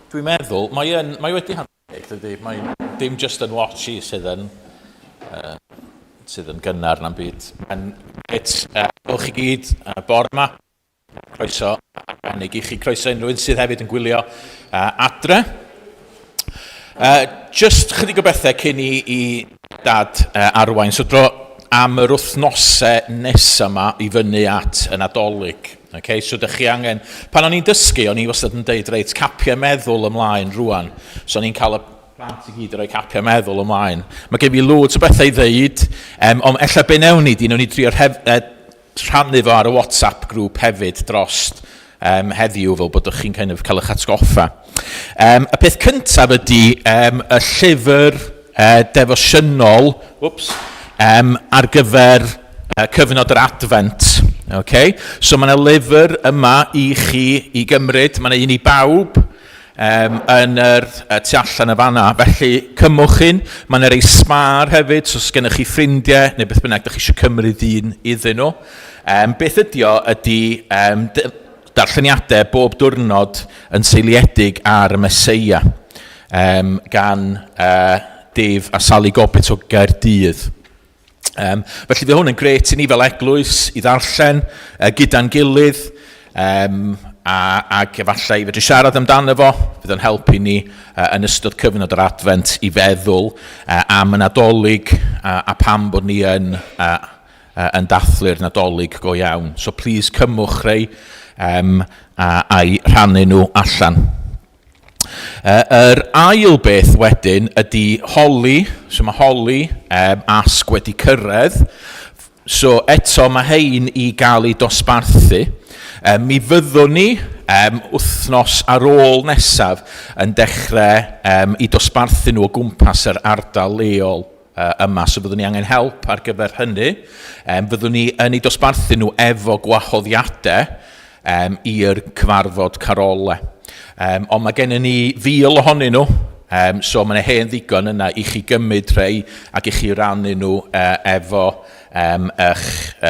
Dwi'n meddwl, mae wedi hannig, dydy. Mae dim just yn watchi sydd yn gynnar na'n byd. Ywch chi gyd bore yma. Croeso arbennig i chi, croeso unrhyw un sydd hefyd yn gwylio adre. Just chydig o bethau cyn i dad arwain. So dro am yr wythnosau nesaf yma i fyny at y Nadolig. Okay, so dych chi angen, pan o'n i'n dysgu, o'n i wastad yn deud, reit, capiau meddwl ymlaen rwan. So o'n i'n cael y plant i gyd i roi capiau meddwl ymlaen. Mae gen fi loads o bethau i ddeud, ond ella be newn ni trio rhannu fo ar y WhatsApp grŵp hefyd drost heddiw fel bod chi'n kind of cael eich atgoffa. Y peth cyntaf ydy y llyfr defosiynol ar gyfer cyfnod yr Advent. Okay? So mae yna lyfr yma i chi i gymryd, mae yna un i bawb yn yr tu allan y fanna. Felly cymwch un, mae yna rei smar hefyd, so os gennych chi ffrindiau neu beth bynnag ydych chi eisiau cymryd un iddyn nhw. Beth ydy o ydy darlleniadau bob diwrnod yn seiliedig ar y Meseia gan Dave a Sally Gobbett o Gaerdydd. Felly fe hwn yn gret i ni fel eglwys i ddarllen gyda'n gilydd ac efallai i fedru siarad amdano fo, fydd yn helpu ni yn ystod cyfnod yr Advent i feddwl am y Nadolig a pam bod ni yn dathlu'r Nadolig go iawn. So please cymwch rei a'i rhannu nhw allan. Yr ail beth wedyn ydy holi, so mae holi asg wedi cyrraedd, so eto mae hein i gael ei dosbarthu. Mi fyddwn ni wythnos ar ôl nesaf yn dechrau i dosbarthu nhw o gwmpas yr ardal leol yma, so fyddwn ni angen help ar gyfer hynny. Fyddwn ni yn ei dosbarthu nhw efo gwahoddiadau i'r cyfarfod carolau. Ond mae gennym ni 1,000 ohonyn nhw, so mae yna hen ddigon yna i chi gymryd rhai ac i chi rannu nhw efo eich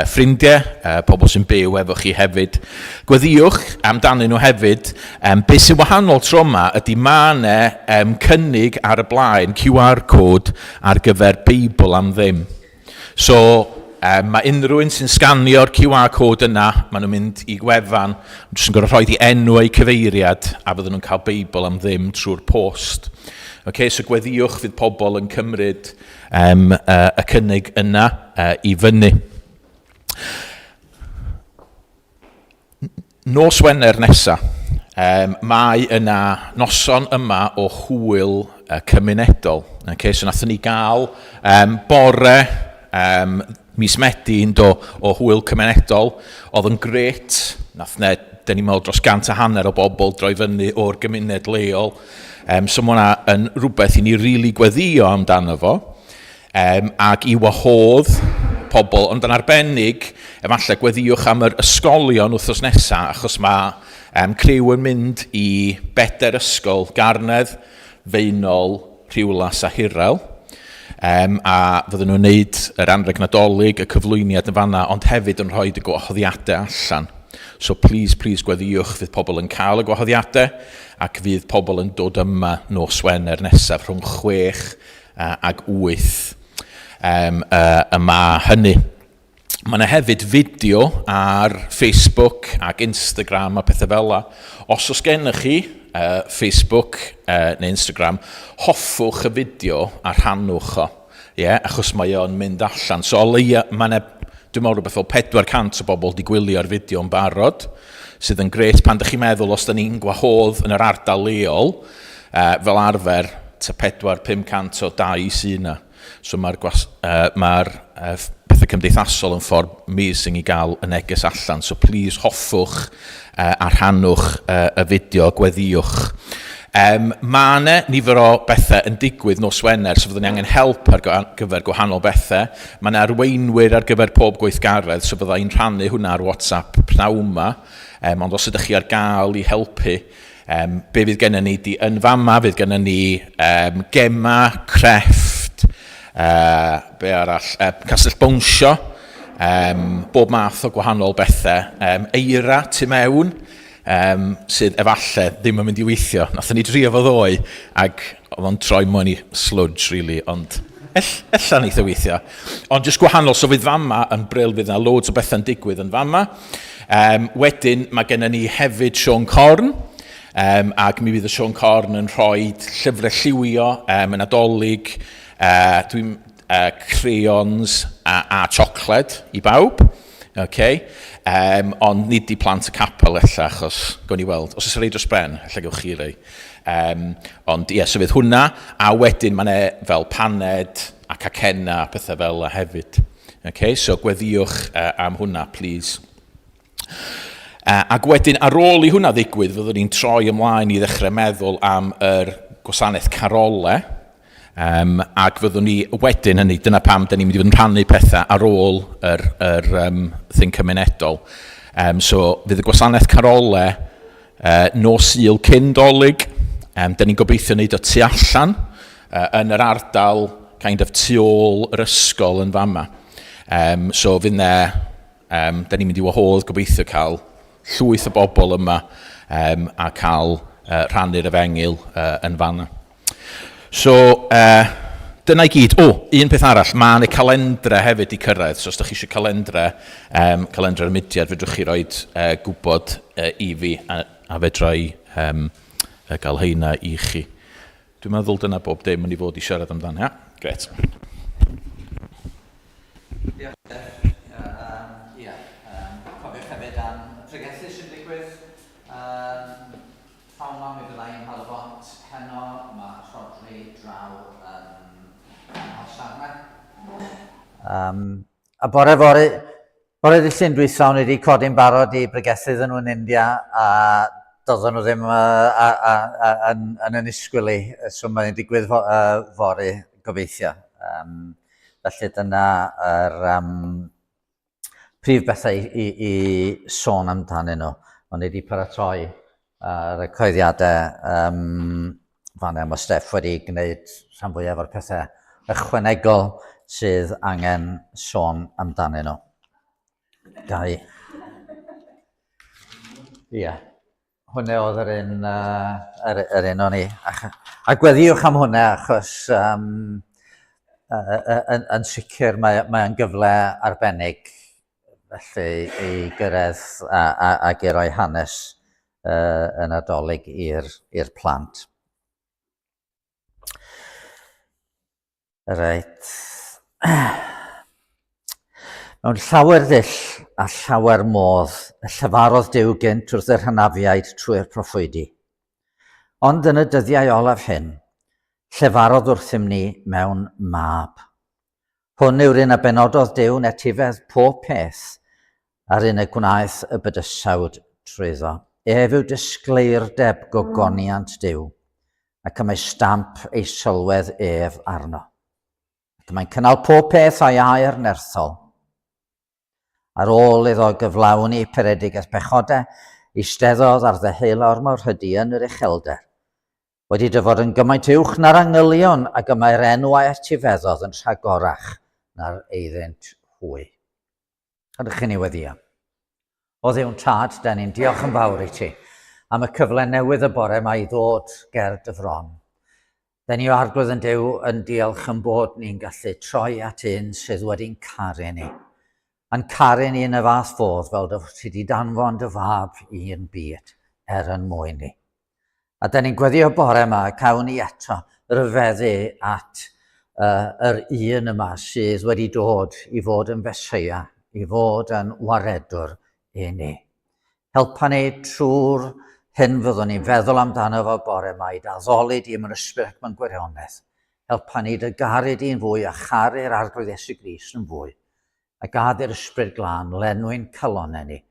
ffrindiau, pobl sy'n byw efo chi hefyd. Gweddiwch amdanyn nhw hefyd, beth sy'n wahanol tro yma ydy mae yna cynnig ar y blaen QR code ar gyfer Beibl am ddim. So mae unrhyw un sy'n sganio'r QR code yna, maen nhw'n mynd i gwefan, jyst yn gorfod rhoi enw eu cyfeiriad a fydden nhw'n cael Beibl am ddim trwy'r post. Okay, so gweddiwch fydd pobl yn cymryd y cynnig yna i fyny. Nos Wener nesaf, mae yna noson yma o hwyl cymunedol. Okay, so nathon ni gael bore mis Medi yn do o hwyl cymunedol, oedd yn gret, dyn ni'n meddwl dros 150 o bobl droi fyny o'r gymuned leol, so mae hwnna yn rhywbeth i ni rili gweddio amdano fo, ac i wahodd pobl, ond yn arbennig, efallai gweddiwch am yr ysgolion wythnos nesaf, achos mae criw yn mynd i 4 ysgol, Garnedd, Feinol, Rhiwlas a Hirel, a fydden nhw'n wneud yr anreg Nadolig, y cyflwyniad yn fanna, ond hefyd yn rhoi y gwahoddiadau allan. So please gweddiwch fydd pobl yn cael y gwahoddiadau ac fydd pobl yn dod yma nos Wener nesaf rhwng 6 ag 8 yma hynny. Mae yna hefyd fideo ar Facebook ac Instagram a pethau fel la. Os gennych chi Facebook neu Instagram, hoffwch y fideo a rhannwch o, achos mae o'n mynd allan. So dwi'n meddwl rhywbeth fel 400 o bobl wedi gwylio'r fideo yn barod, sydd yn gret pan ydych chi'n meddwl os da ni'n gwahodd yn yr ardal leol, fel arfer, 400-500 o dau sy'n yna. So mae'r pethau cymdeithasol yn ffordd amazing i gael y neges allan. So please hoffwch a rhannwch y fideo, gweddiwch. Mae yna nifer o bethau yn digwydd nos Wener, so fyddwn ni angen help ar gyfer gwahanol bethau. Mae yna arweinwyr ar gyfer pob gweithgaredd, so fydda i'n rhannu hwnna ar WhatsApp pnawn yma. Ond os ydych chi ar gael i helpu, be fydd gennym ni yn fama, fydd gennym ni gema, crefft, be arall, castell bownsio, bob math o gwahanol bethau, eira tu mewn, sydd efallai ddim yn mynd i weithio. Nathon ni drio fo ddoe, ac oedd o'n troi mewn i sludge, really, ond ella neith o weithio. Ond jyst gwahanol, so fydd fama yn bril, fydd yna loads o bethau'n digwydd yn fama. Wedyn, mae gennym ni hefyd Sean Corn, ac mi fydd y Sean Corn yn rhoi llyfrau lliwio, yn Nadolig, crayons a siocled i bawb. Okay. Ond nid i plant y capel ella, achos gawn ni weld. Os ys rei dros ben, ella gewch chi rei. Ond ie, so fydd hwnna, a wedyn mae'n fel paned a cacenna a pethau fel a hefyd. Okay, so gweddiwch am hwnna, please. Ac wedyn, ar ôl i hwnna ddigwydd, fyddwn ni'n troi ymlaen i ddechrau meddwl am yr gwasanaeth carolau. Ac fyddwn ni wedyn hynny, dyna pam da ni'n mynd i fod yn rhannu pethau ar ôl yr thing cymunedol. So fydd y gwasanaeth carolau nos Sul cyn Dolig. Da ni'n gobeithio wneud o tu allan yn yr ardal kind of tu ôl yr ysgol yn fama. So fydd ne, da ni'n mynd i wahodd gobeithio cael llwyth o bobl yma a cael rhannu'r efengil yn fana. So, dyna i gyd. Un peth arall, mae yna calendra hefyd i cyrraedd. So, os ydych chi eisiau calendra y mudiad, fedrwch chi roi gwybod i fi a fedra i gael heina i chi. Dwi'n meddwl dyna bob dim yn ei fod i siarad amdano. Ja? Gret. Cofiwch hefyd am pregethu sy'n digwydd. Llawn mam i fyddai yn halfod heno, mae rhodri draw yn Hosarna. A bore ddillyn dwytho, ni wedi codi'n barod i bregethydd yn India, a doedden nhw ddim yn yn ysgwyl i, so mae'n digwydd fory gobeithio. Felly dyna yr prif bethau i sôn amdanyn nhw. Ond ni wedi paratoi yr coeddiadau fanna, mae Steff wedi gwneud rhan fwyaf o'r pethau ychwanegol sydd angen sôn amdanyn nhw. Ie, hwnna oedd yr un o'n i. A gweddiwch am hwnna, achos yn sicr mae'n gyfle arbennig felly i gyrraedd ac i roi hanes y Nadolig i'r plant. Reit. Mewn llawer ddull a llawer modd, y llyfarodd Duw gynt wrth yr hanafiaid trwy'r proffwydi. Ond yn y dyddiau olaf hyn, llyfarodd wrthym ni mewn mab. Hwn yw'r un a benododd Duw'n etifedd pob peth ar un y gwnaeth y bydysawd trwyddo. Ef yw disgleirdeb gogoniant Duw, ac y mae stamp ei sylwedd ef arno. Ac mae'n cynnal pob peth a'i air nerthol. Ar ôl iddo gyflawni peredigaeth pechodau, eisteddodd ar ddeheulawr mawr hydy yn yr uchelder. Wedi dyfod yn gymaint uwch na'r angylion ac y mae'r enwau etifeddodd yn rhagorach na'r eiddynt hwy. Ydych chi'n ei weddio? O Dduw'n Tad, da ni'n diolch yn fawr i ti am y cyfle newydd y bore mae i ddod ger dy fron. Da ni o arglwydd yn Duw yn diolch yn bod ni'n gallu troi at un sydd wedi'n caru ni. A'n caru ni yn y fath fodd fel dy ti wedi danfon dy fab i'n byd yn mwyn ni. A da ni'n gweddio bore yma, cawn ni eto ryfeddu at yr un yma sydd wedi dod i fod yn Feseia, i fod yn waredwr i ni. Helpa ni trwy'r hyn fyddwn ni'n feddwl amdano fo bore yma i daddoli di yn ysbryd ac mewn gwirionedd. Helpa ni dy garu di'n fwy a charu'r arglwydd Iesu Grist yn fwy. A gad i'r ysbryd glân lenwi'n calonau ni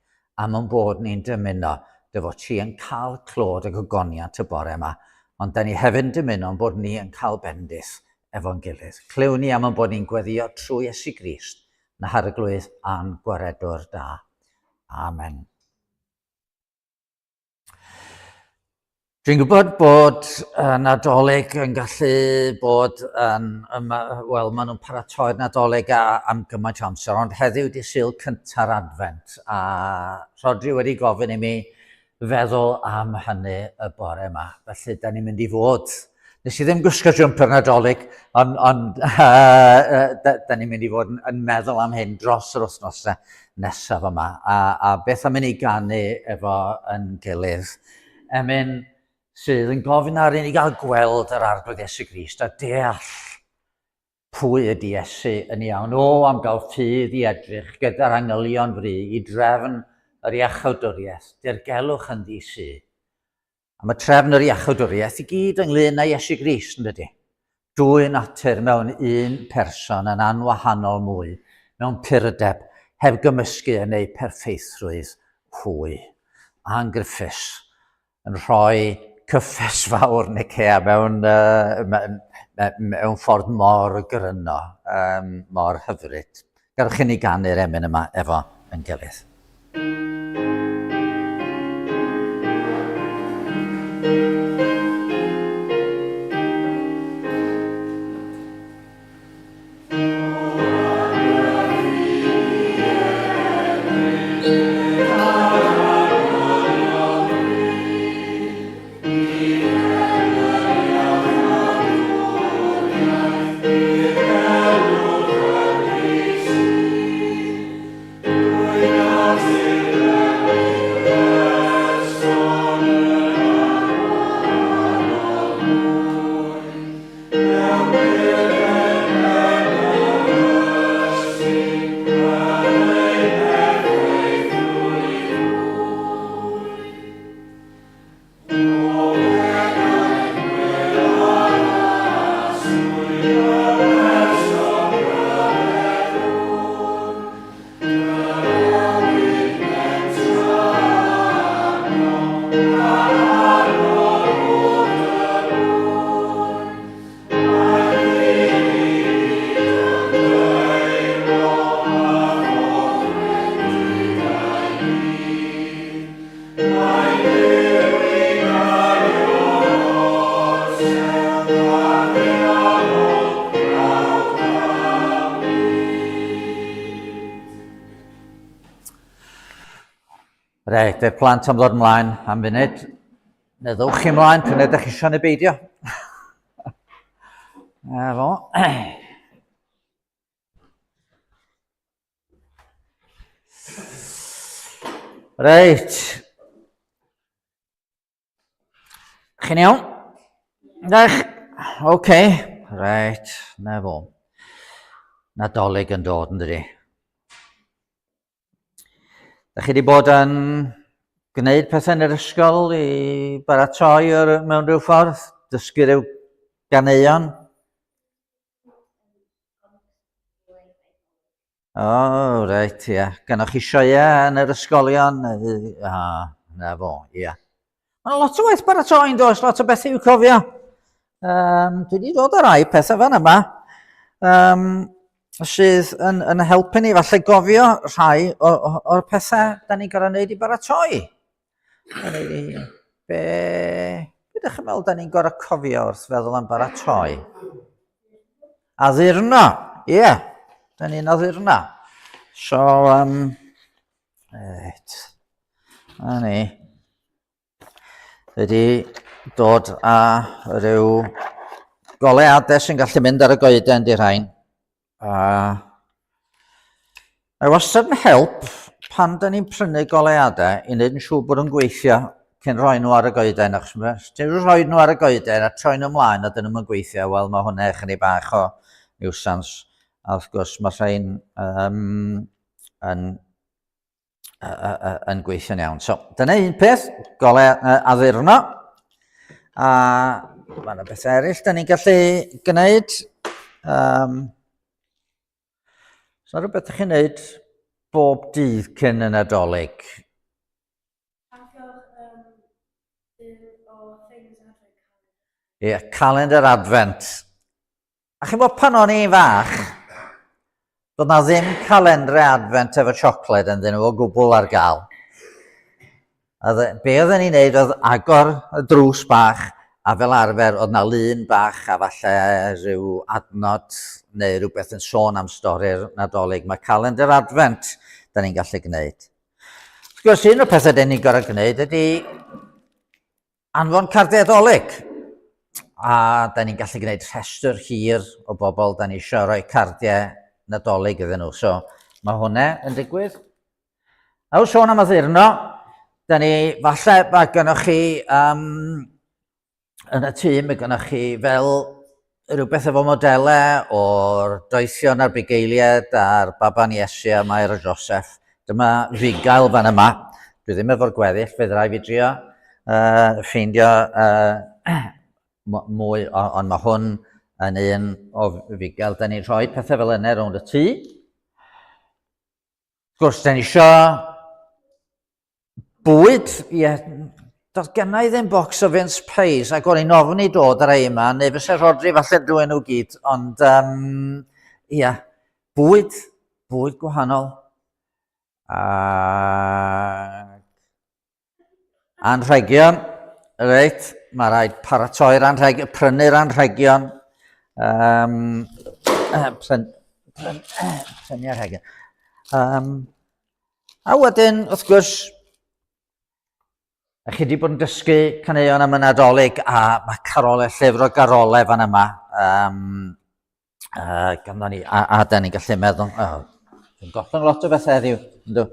am yn bod ni'n dymuno dy fod ti yn cael clod y gogoniant y bore yma, ond da ni hefyd yn dymuno bod ni yn cael bendith efo'n gilydd. Clyw ni am yn bod ni'n gweddio trwy Iesu Grist, na harglwydd a'n gwaredwr da. Amen. Dwi'n gwybod bod Nadolig yn gallu bod wel, maen nhw'n paratoi'r Nadolig am gymaint o amser, ond heddiw di Sul cynta'r Advent. A Rodri wedi gofyn i mi feddwl am hynny y bore yma. Felly, da ni'n mynd i fod. Nes i ddim gwisgo jumper Nadolig, ond da ni'n mynd i fod yn meddwl am hyn dros yr wythnosau nesaf yma. A beth am mynd i ganu efo yn gilydd. Emyn sydd yn gofyn ar i ni gael gweld yr arglwydd Iesu Grist a deall pwy ydy Iesu yn iawn. Am gael ffydd i edrych gyda'r angylion fri i drefn yr iachawdwriaeth, dirgelwch yn ddi-sy. A mae trefn yr iachawdwriaeth i gyd ynglyn â Iesu Grist, yn dydy. Dwy natur mewn un person yn anwahanol mwy, mewn purdeb, heb gymysgu yn ei perffeithrwydd hwy. A'n Griffiths yn rhoi cyffes fawr Nicea mewn ffordd mor gryno, mor hyfryd. Garwch i ni ganu'r emyn yma efo yn gilydd. Reit, y plant am ddod ymlaen am funud. Neddwch chi ymlaen pan ydych chi eisiau beidio. Efo. Reit. Chi'n iawn? Dach? Oce. Reit, na fo. Nadolig yn dod yn dydi. Dach chi wedi bod yn gwneud pethau yn yr ysgol i baratoi mewn rhyw ffordd? Dysgu rhyw ganeuon? Reit, ie. Gynnoch chi sioeau yn yr ysgolion? Na fo, ie. Mae'n lot o waith baratoi yn does, lot o bethau i'w cofio. Dwi wedi dod ar rai pethau fan yma. Sydd yn helpu ni falle gofio rhai o'r pethau da ni'n gorau wneud i baratoi. Be ydych chi'n meddwl da ni'n gorau cofio wrth feddwl am baratoi? Addurno, ie, da ni'n addurno. So, a ni wedi dod â rhyw goleadau sy'n gallu mynd ar y goeden di rhain. Mae wastad yn help pan da ni'n prynu goleadau i wneud yn siŵr bod yn gweithio cyn rhoi nhw ar y goeden. Os ti'n rhoi nhw ar y goeden a troi nhw ymlaen a dyn nhw'n gweithio, wel mae hwnna chydig bach o niwsans. A wrth gwrs mae rhain yn gweithio'n iawn. So, dyna un peth, addurno. A mae yna bethau eraill da ni'n gallu gwneud. So, rhywbeth ydych chi'n gwneud bob dydd cyn y Nadolig? Ie, calendar advent. A chi'n bod pan o'n i'n fach, doedd na ddim calendar advent efo siocled yn ddyn nhw o gwbl ar gael. Be oedden ni'n neud oedd agor y drws bach, a fel arfer oedd na lun bach a falle rhyw adnod neu rhywbeth yn sôn am stori'r Nadolig. Mae calendar advent da ni'n gallu gwneud. Wrth gwrs, un o'r pethau dyn ni'n gorau gwneud ydy anfon cardiau Adolyg. A da ni'n gallu gwneud rhestr hir o bobl da ni eisiau rhoi cardiau Nadolig iddyn nhw. So, mae hwnna yn digwydd. Aw sôn am addurno, da ni, falle mae gennych chi yn y tîm, mae gennych chi fel rhywbeth efo modelau o'r doethion a'r bugeiliad a'r Baban Iesu a Mair a Joseph. Dyma fugail fan yma. Dwi ddim efo'r gweddill, fydd rai fi drio ffeindio mwy, ond mae hwn yn un o fugail. Da ni'n rhoi pethau fel yna rownd y tŷ. Wrth gwrs, da ni eisiau bwyd, doedd gennau ddim bocs o Vince Pies, ac o'n i'n ofni dod ar ei yma, neu fysa Rodri falle dwi'n nhw gyd, ond bwyd gwahanol. Anrhegion, reit, mae rhaid paratoi'r anrhegion, prynu'r anrhegion, prynu'r anrhegion. A wedyn, wrth gwrs, chi wedi bod yn dysgu caneuon am y Nadolig, a mae carolau, llyfr o garolau fan yma. Ganddo ni, a da ni'n gallu meddwl, dwi'n gollwng lot o bethau heddiw, yndw.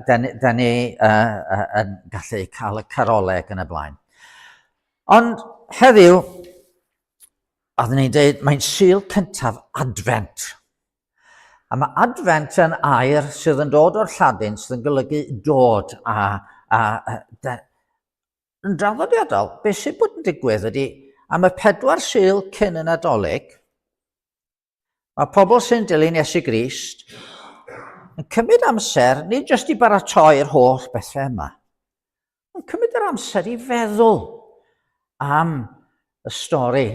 Da ni yn gallu cael y carolau ac yn y blaen. Ond heddiw, oeddwn ni'n dweud, mae'n Sul cyntaf Advent. A mae Advent yn air sydd yn dod o'r Lladin, sydd yn golygu dod yn draddodiadol, beth sydd bod yn digwydd ydy, am y 4 Sul cyn y Nadolig, mae pobl sy'n dilyn Iesu Grist yn cymryd amser, nid jyst i baratoi'r holl bethau yma, ond cymryd yr amser i feddwl am y stori,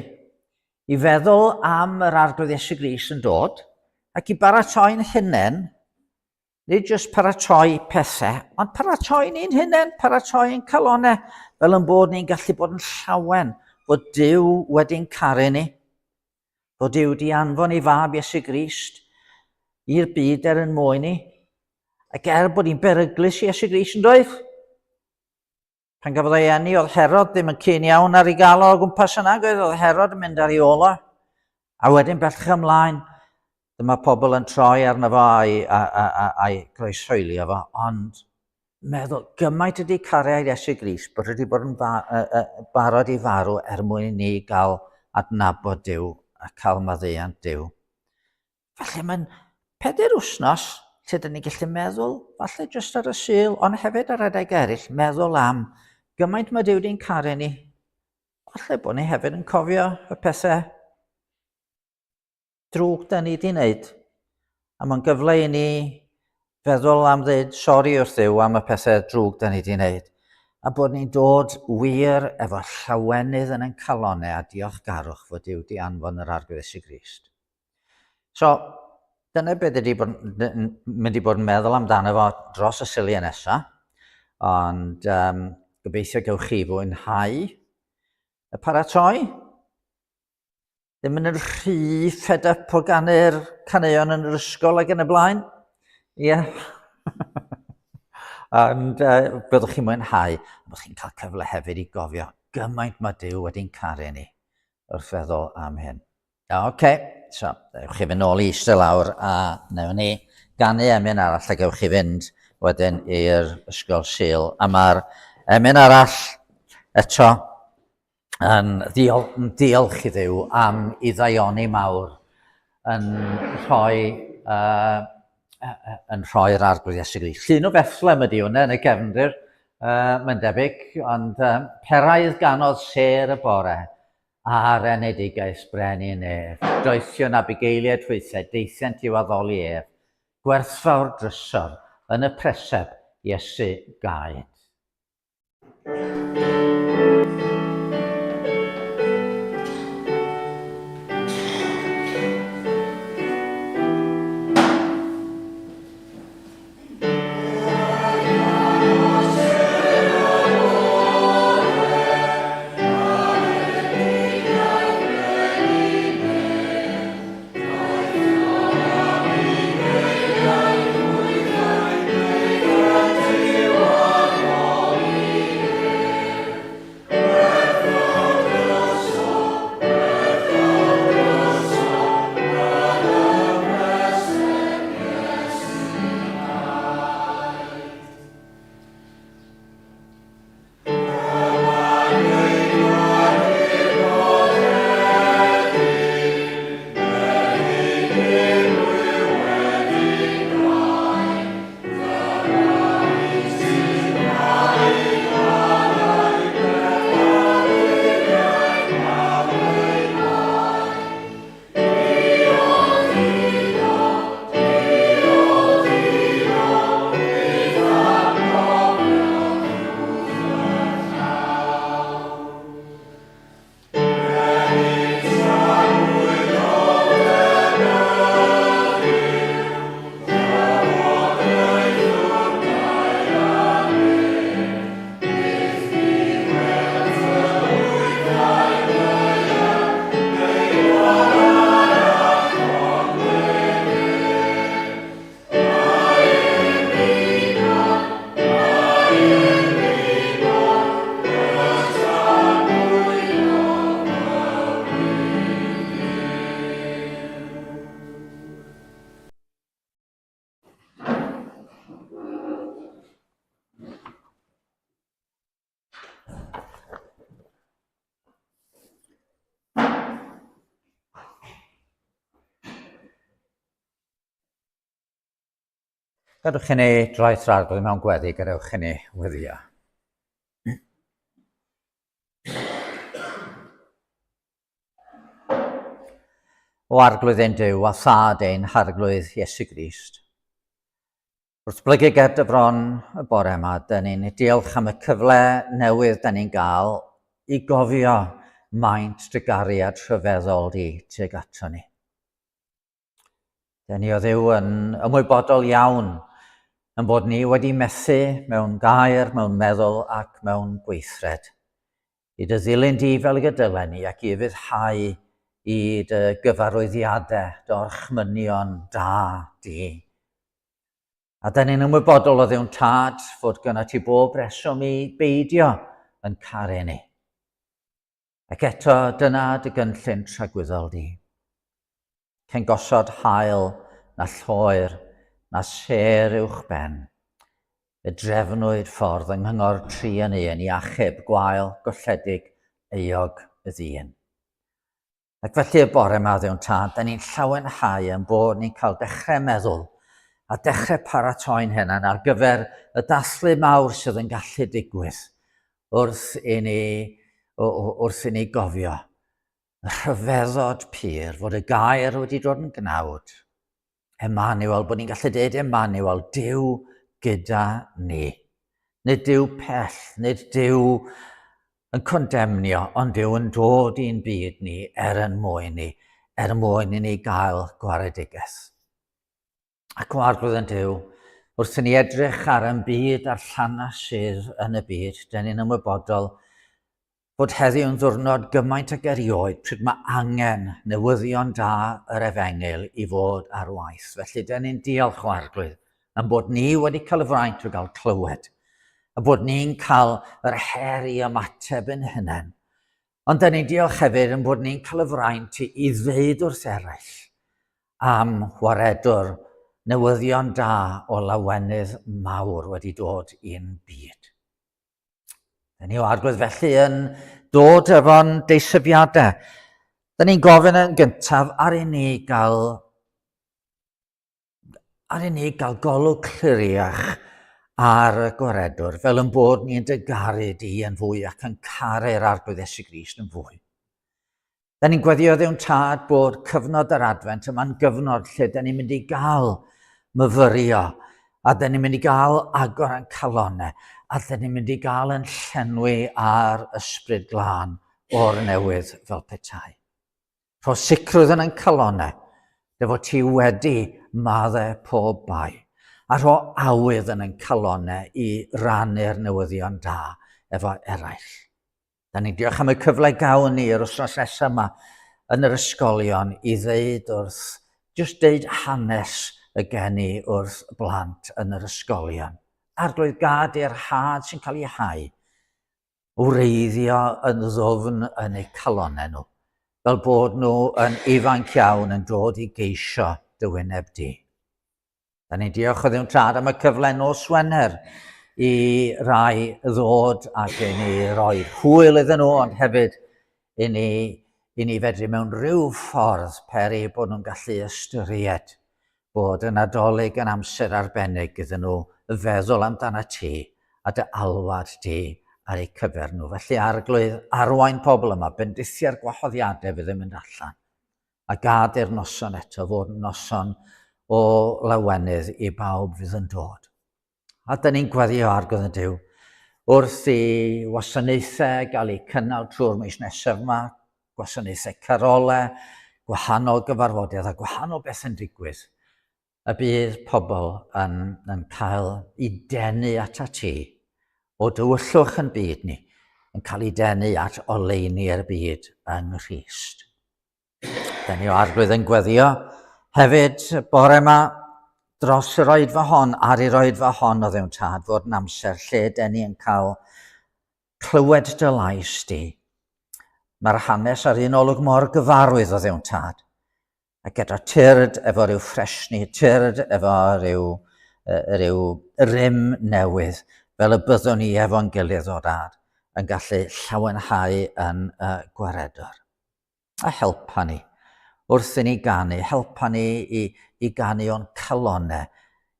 i feddwl am yr arglwydd Iesu Grist yn dod, ac i baratoi'n hunain, nid jyst paratoi pethau, ond paratoi ni'n hunain, paratoi'n calonau, fel yn bod ni'n gallu bod yn llawen, bod Duw wedi'n caru ni, bod Duw wedi anfon ei fab Iesu Grist i'r byd yn mwy ni, ac bod ni'n beryglus i Iesu Grist yn doedd. Pan gafodd ei eni, oedd Herod ddim yn cyn iawn ar ei gael o gwmpas yna, oedd Herod yn mynd ar ei ola, a wedyn bellach ymlaen, dyma pobl yn troi arno fo a'i groeshoelio fo, ond meddwl gymaint ydi cariad Iesu Grist bod wedi bod yn barod i farw mwyn i ni gael adnabod Duw a cael maddeuant Duw. Felly mae'n 4 wythnos lle dyn ni'n gallu meddwl, falle jyst ar y Sul, ond hefyd ar adeg eraill, meddwl am gymaint mae Duw di'n caru ni. Falle bod ni hefyd yn cofio y pethau drwg da ni di wneud. A mae'n gyfle i ni feddwl am ddweud sori wrth Dduw am y pethau drwg da ni di wneud. A bod ni'n dod wir efo llawenydd yn ein calonau a diolchgarwch fod Duw di anfon yr arglwydd Iesu Grist. So, dyna beth ydy mynd i bod yn meddwl amdano fo dros y siliau nesaf, ond gobeithio gewch chi fwynhau y paratoi. Ddim yn rhy fed up o ganu'r caneuon yn yr ysgol ac yn y blaen. Ie. Ond byddwch chi'n mwynhau, bod chi'n cael cyfle hefyd i gofio gymaint mae Duw wedi'n caru ni wrth feddwl am hyn. Oce, so, ewch chi fynd nôl i eistedd lawr a newn ni ganu emyn arall a gewch chi fynd wedyn i'r ysgol Sul. A mae'r emyn arall eto yn diolch i Dduw am i ddaioni mawr yn rhoi'r arglwydd Iesu Grist. Llun o Bethlem ydi hwnna yn y cefndir, mae'n debyg, ond peraidd ganodd ser y bore a'r enedigaeth brenin ef, doethion Abigeiliad ffwythau, deithiant i'w addoli ef, gwerthfawr drysor yn y preseb Iesu gaed. Gadwch chi ni draeth raglen mewn gweddi, gadwch chi ni wyddio. O arglwydd ein Duw a thad ein harglwydd Iesu Grist. Wrth blygu ger dy bron y bore yma, dyn ni'n diolch am y cyfle newydd dyn ni'n gael i gofio maint dy gariad rhyfeddol di tuag ato ni. Dyn ni o Dduw yn ymwybodol iawn yn bod ni wedi methu mewn gair, mewn meddwl ac mewn gweithred i dy ddilyn di fel y gydylen ni ac i fyddhau i dy gyfarwyddiadau, dy orchmynion da di. A dyn ni'n ymwybodol o Dduw'n tad fod gyda ti bob reswm i beidio yn caru ni. Ac eto dyna dy gynllun tragwyddol di. Cyn gosod hael na lloer na ser uwch ben. Y drefnwyd ffordd yng nghyngor tri yn un i achub gwael golledig euog y ddyn. Ac felly y bore yma Dduw'n tad, da ni'n llawenhau yn bod ni'n cael dechrau meddwl a dechrau paratoi'n hynny ar gyfer y dathlu mawr sydd yn gallu digwydd wrth i ni gofio y rhyfeddod pur fod y gair wedi dod yn gnawd. Emmanuel, bod ni'n gallu deud Emmanuel, Duw gyda ni. Nid Duw pell, nid Duw yn condemnio, ond Duw yn dod i'n byd ni mwyn i ni gael gwaredigaeth. Ac o arglwydd yn Duw, wrth i ni edrych ar yn byd a'r llanas sydd yn y byd, dyn ni'n ymwybodol bod heddiw yn ddiwrnod gymaint ag erioed pryd mae angen newyddion da yr Efengil i fod ar waith. Felly, dyn ni'n diolch o arglwydd am bod ni wedi cael y fraint o gael clywed, a bod ni'n cael yr her i ymateb yn hynny. Ond dyn ni'n diolch hefyd am bod ni'n cael y fraint i ddeud wrth eraill am waredwr newyddion da o lawenydd mawr wedi dod i'n byd. Dyn ni o arglwydd felly yn dod efo'n deisyfiadau. Dyn ni'n gofyn yn gyntaf ar i ni gael golwg cliriach ar y gwaredwr, fel yn bod ni'n dygaru di yn fwy ac yn caru'r arglwydd Iesu Grist yn fwy. Dyn ni'n gweddio Dduw'n tad bod cyfnod yr Advent yma'n gyfnod lle dyn ni'n mynd i gael myfyrio, a dyn ni'n mynd i gael agor yn calonnau, a dyn ni'n mynd i gael yn llenwi ar ysbryd glân o'r newydd fel petai. Rho sicrwydd yn calonnau, dy fod ti wedi maddau pob bai, a rho awydd yn calonnau i rannu'r newyddion da efo eraill. Da ni'n diolch am y cyfle gawn ni yr wythnos nesaf yma yn yr ysgolion i just deud hanes y geni wrth blant yn yr ysgolion. Arglwydd gad i'r had sy'n cael ei hau wreiddio yn ddwfn yn eu calonnau nhw, fel bod nhw yn ifanc iawn yn dod i geisio dy wyneb di. Da ni'n diolch o Dduw'n tad am y cyfle nos Wener i rai ddod ac i ni roi hwyl iddyn nhw, ond hefyd i ni fedru mewn rhyw ffordd peri bod nhw'n gallu ystyried bod y Nadolig yn amser arbennig iddyn nhw feddwl amdana ti a dy alwad di ar eu cyfer nhw. Felly arglwydd arwain pobl yma, bendithiau'r gwahoddiadau fydd yn mynd allan. A gad i'r noson eto fod yn noson o lawenydd i bawb fydd yn dod. A dyn ni'n gweddio arglwydd yn Duw wrth i wasanaethau gael eu cynnal trwy'r mis nesaf yma, gwasanaethau carolau, gwahanol gyfarfodiad a gwahanol beth yn digwydd. Y bydd pobl yn cael ei denu at ti o dywyllwch yn byd ni, yn cael ei denu at oleini'r byd yng Nghrist. Da ni o arglwydd yn gweddio hefyd bore yma dros yr oedfa hon, ar yr oedfa hon o Dduw'n tad, fod yn amser lle da ni yn cael clywed dy lais di. Mae'r hanes ar un olwg mor gyfarwydd o Dduw'n tad. A gyda tyrd efo rhyw ffresni, tyrd efo rhyw rym newydd, fel y byddwn ni efo'n gilydd o'r ad, yn gallu llawenhau yn gwaredwr. A helpa ni, wrth i ni ganu, helpa ni i ganu o'n calonnau,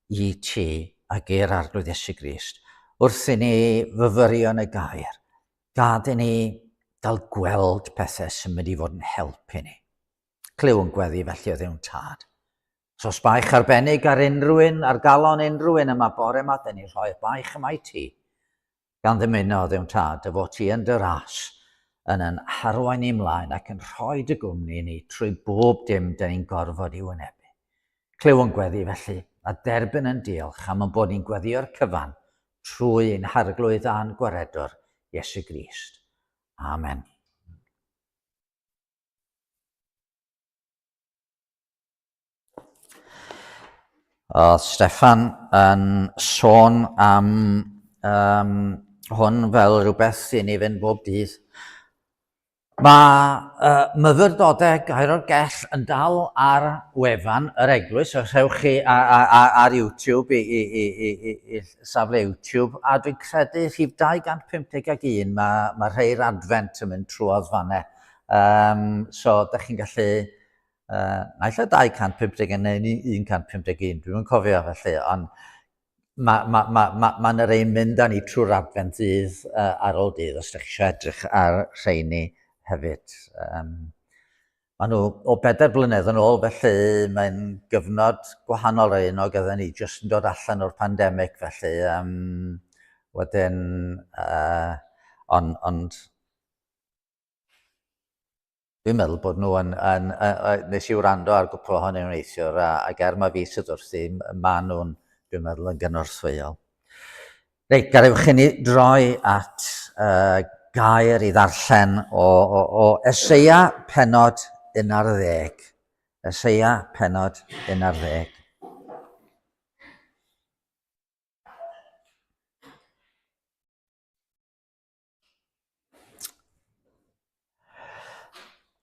i ti ac i'r arglwydd Iesu Grist, wrth i ni fyfyrio yn y gair, gad i ni gael gweld pethau sy'n mynd i fod yn helpu ni. Clyw yn gweddi felly o ddiwn tad. So os baich arbennig ar ar galon unrhyw yma bore yma, dyn ni rhoi baich yma i ti, gan ddymuno o ddiwn tad, y fod ti yn dy ras, yn harwain ni ymlaen ac yn rhoi dy gwmni ni trwy bob dim dyn ni'n gorfod i wynebu. Clyw yn gweddi felly, a derbyn yn diolch am yn bod ni'n gweddi o'r cyfan trwy ein harglwydd a'n gwaredwr, Iesu Grist. Amen. O Steffan yn sôn am hwn fel rhywbeth i ni fynd bob dydd. Mae myfyrdodau gair o'r gell yn dal ar wefan yr eglwys, os ewch chi ar YouTube, i safle YouTube, a dwi'n credu rhif 251 mae rhei'r advent yn mynd trwodd fanna. So, da chi'n gallu, naill o 251 neu 151, dwi'n cofio felly, ond mae'n rhaid mynd â ni trwy'r advent dydd ar ôl dydd, os ydych chi eisiau edrych ar rheini hefyd. Maen nhw o 4 blynedd yn ôl, felly mae'n gyfnod gwahanol un o gyda ni jyst yn dod allan o'r pandemig, felly wedyn, ond dwi'n meddwl bod nhw nes i wrando ar gwpl ohonyn nhw'n neithiwr, ac mae fi sydd wrthi, maen nhw'n, dwi'n meddwl, yn gynorthwyol. Reit, gadewch i ni droi at gair i ddarllen o Eseia pennod 11. Eseia pennod 11.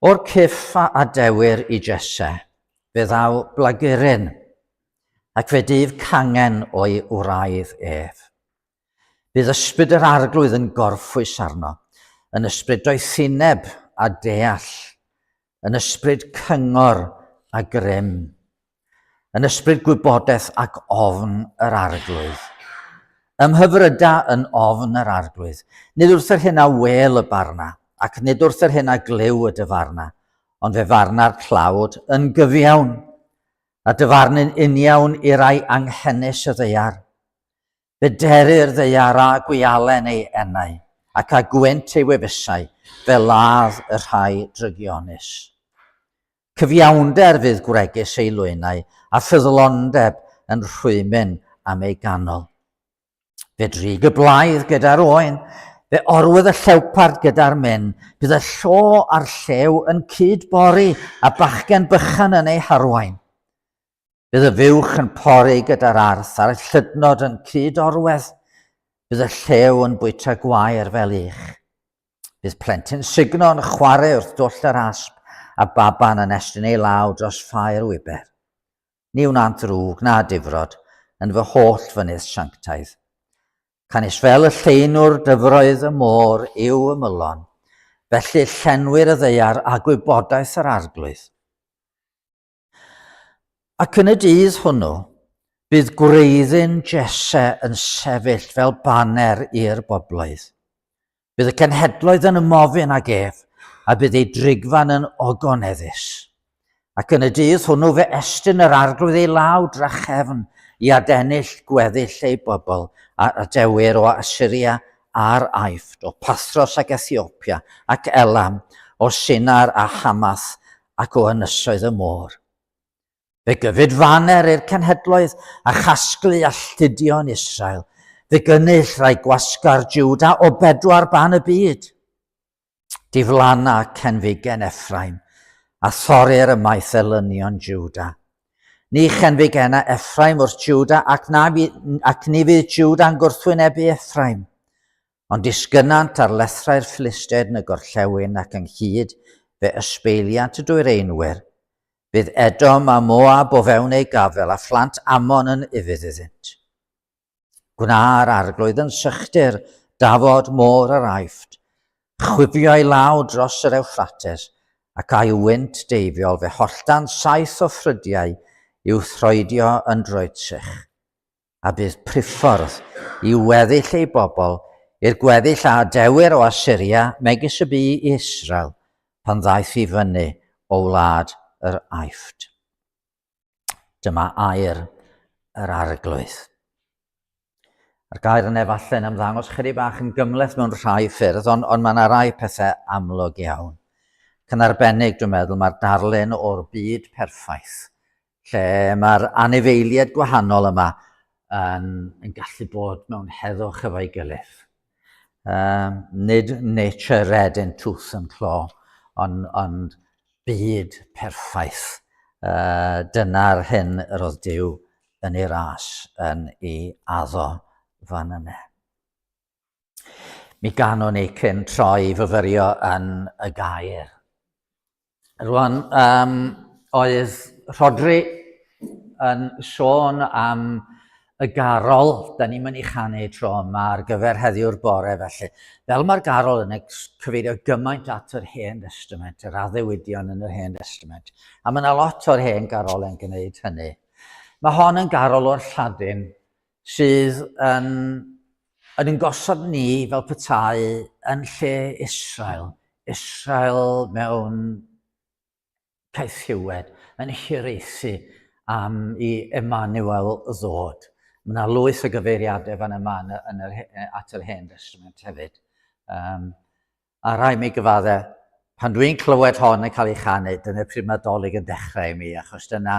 O'r cyff a dewir i Jesse, fe ddaw blaguryn, ac fe dyf cangen o'i wraidd ef. Bydd ysbryd yr arglwydd yn gorffwys arno, yn ysbryd doethineb a deall, yn ysbryd cyngor a grym, yn ysbryd gwybodaeth ac ofn yr arglwydd. Ymhyfryda yn ofn yr arglwydd, nid wrth yr hyn a wel y barna, ac nid wrth yr hyn a glyw y dyfarna, ond fe farna'r clawd yn gyfiawn, a dyfarnu'n uniawn i rai anghennus y ddeiar. Fe derir ddeiar a gwialen ei enau, ac a gwynt ei wefusau, fe ladd y rhai drygionus. Cyfiawnder fydd gwregus ei lwynau, a ffyddlondeb yn rhwymyn am ei ganol. Fe drig y blaidd gyda'r oen, fe orwydd y llewpart gyda'r myn, bydd y llo a'r llew yn cydbori, a bachgen bychan yn ei harwain. Bydd y fuwch yn pori gyda'r arth a'r llydnod yn cydorwedd. Bydd y llew yn bwyta gwair fel ich. Bydd plentyn sugno yn chwarae wrth dwll yr asp a baban yn estyn ei law dros ffair wyber. Ni wna'n drwg na difrod yn fy holl fynydd sianctaidd. Canis fel y lleunwr dyfroedd y môr yw y mylon, felly llenwyr y ddeiar a gwybodaeth yr arglwydd. Ac yn y dydd hwnnw, bydd gwreiddyn Jesse yn sefyll fel baner i'r bobloedd. Bydd y cenhedloedd yn ymofyn ag ef, a bydd ei drigfan yn ogoneddus. Ac yn y dydd hwnnw fe estyn yr arglwydd ei law drachefn i adennill gweddill ei bobl a dewir o Assyria a'r Aifft, o Pathros ac Ethiopia ac Elam, o Sinar a Hamath ac o ynysoedd y môr. Fe gyfyd faner i'r cenhedloedd a chasglu alltudion Israel. Fe gynnull rai gwasgar Jwda o 4 ban y byd. Diflanna cenfigen Effraim a thorir ymaith elynion Jwda. Ni chenfigena Effraim wrth Jwda ac ni fydd Jwda'n gwrthwynebu Effraim. Ond disgynnant ar lethrau'r Philisted yn y gorllewin ac ynghyd fe ysbeiliant y dwyreinwyr. Bydd Edom a Moab o fewn ei gafel a phlant Ammon yn ifydd iddynt. Gwna'r arglwydd yn sychtir dafod môr yr Aifft, chwifio ei law dros yr Ewphrates ac a'i wynt deifiol fe holltan 7 o ffrydiau i'w throedio yn droedsych. a bydd priffordd i weddill ei bobl i'r gweddill a dewir o Asyria megis y bu i Israel pan ddaeth i fyny o wlad yr Aifft. Dyma air yr arglwydd. A'r gair yn efallai yn ymddangos chydig bach yn gymleth mewn rhai ffyrdd, ond mae yna rai pethau amlwg iawn. Yn arbennig, dwi'n meddwl, mae'r darlun o'r byd perffaith, lle mae'r anifeiliaid gwahanol yma yn gallu bod mewn heddwch efo'i gilydd. Nid nature red in tooth and claw, ond byd perffaith. Dyna'r hyn yr oedd Duw yn ei ras yn ei addo fan yna. Mi ganwn ni cyn troi i fyfyrio yn y gair. Rwan, oedd Rhodri yn sôn am y garol, da ni'n mynd i chanu tro yma ar gyfer heddiw'r bore felly. Fel mae'r garol yn cyfeirio gymaint at yr Hen Testament, yr addewidion yn yr Hen Testament. A mae yna lot o'r hen garol yn gwneud hynny. Mae hon yn garol o'r Lladin sydd yn gosod ni fel petai yn lle Israel. Israel mewn caethiwed, yn hiraethu am i Emmanuel ddod. Mae yna lwyth o gyfeiriadau fan yma at yr Hen Testament hefyd. A rai mi gyfaddau, pan dwi'n clywed hon yn cael ei chanu, dyna pryd mae Dolig yn dechrau i mi, achos dyna,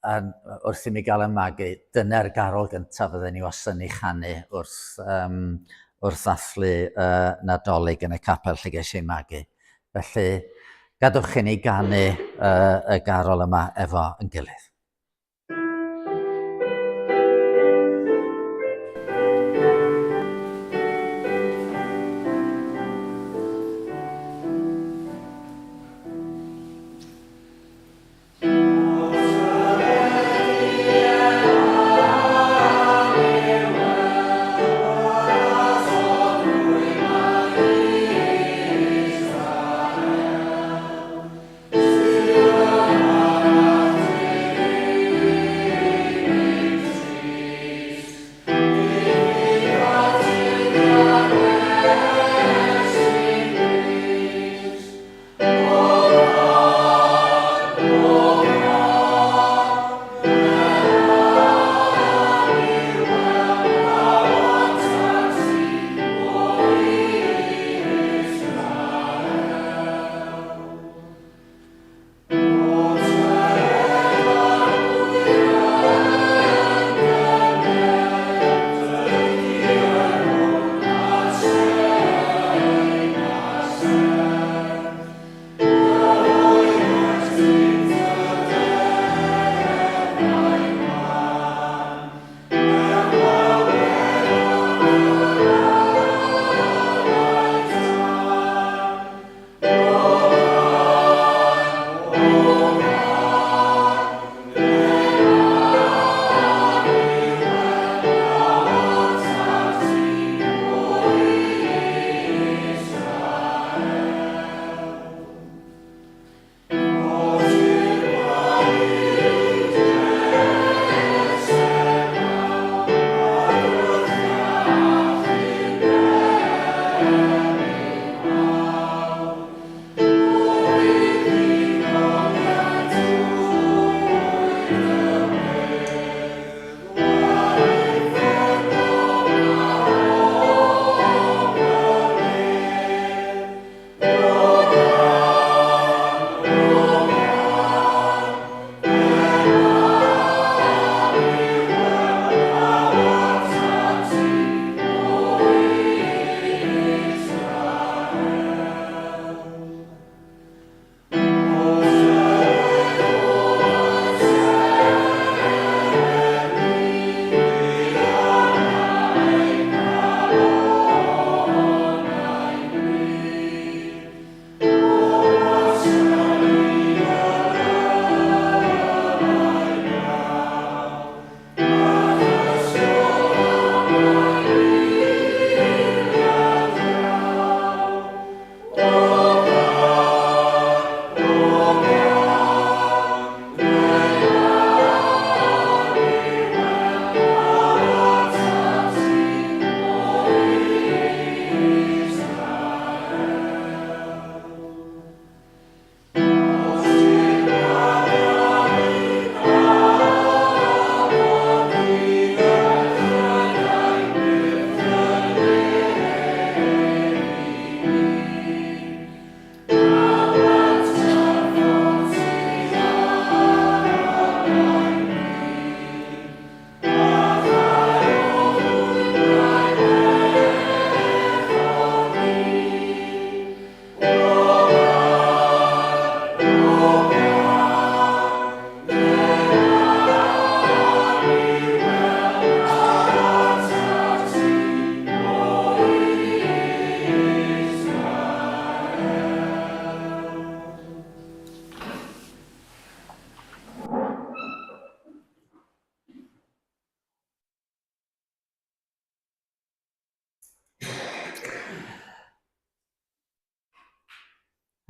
wrth i mi gael y magu, dyna'r garol gyntaf fydden ni wastad yn ei chanu wrth ddathlu Nadolig yn y capel lle ges i magu. Felly, gadwch i ni ganu y garol yma efo yn gilydd.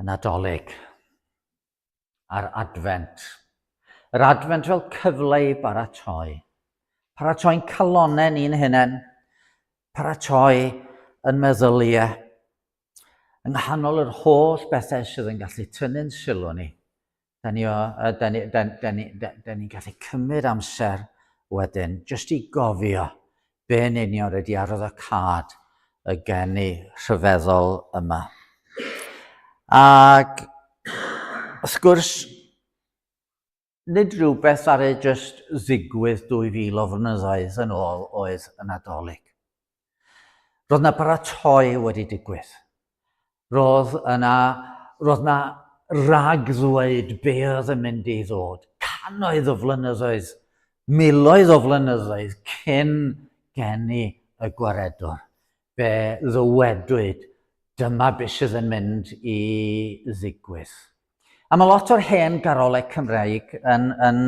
y Nadolig, a'r Advent. Yr Advent fel cyfle i baratoi. Paratoi'n calonau ni'n hunain, paratoi yn meddyliau, yng nghanol yr holl bethau sydd yn gallu tynnu'n sylw ni. Da ni'n gallu cymryd amser wedyn, jyst i gofio be'n union ydi arwyddocâd y geni rhyfeddol yma. Ac wrth gwrs, nid rhywbeth ar ei jyst ddigwydd 2000 o flynyddoedd yn ôl oedd y Nadolig. Roedd na baratoi wedi digwydd. Roedd na ragddweud be oedd yn mynd i ddod. Cannoedd o flynyddoedd, miloedd o flynyddoedd cyn geni y gwaredwr. Be ddywedwyd, dyma beth sydd yn mynd i ddigwydd. A mae lot o'r hen garolau Cymreig yn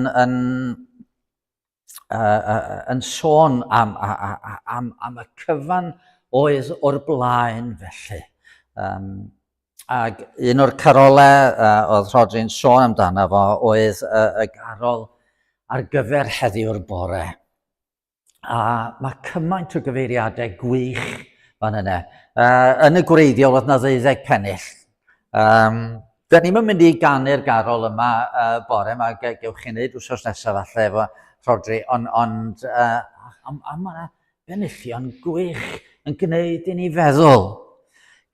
sôn am y cyfan oedd o'r blaen felly. Ac un o'r carolau oedd Rodri'n sôn amdano fo oedd y garol ar gyfer heddiw'r bore. A mae cymaint o gyfeiriadau gwych fan yna. Yn y gwreiddiol oedd na 12 pennill. Da ni'n mynd i ganu'r garol yma bore, mae gewch chi wneud wrthos nesaf falle efo Rodri, ond mae benillion gwych yn gwneud i ni feddwl.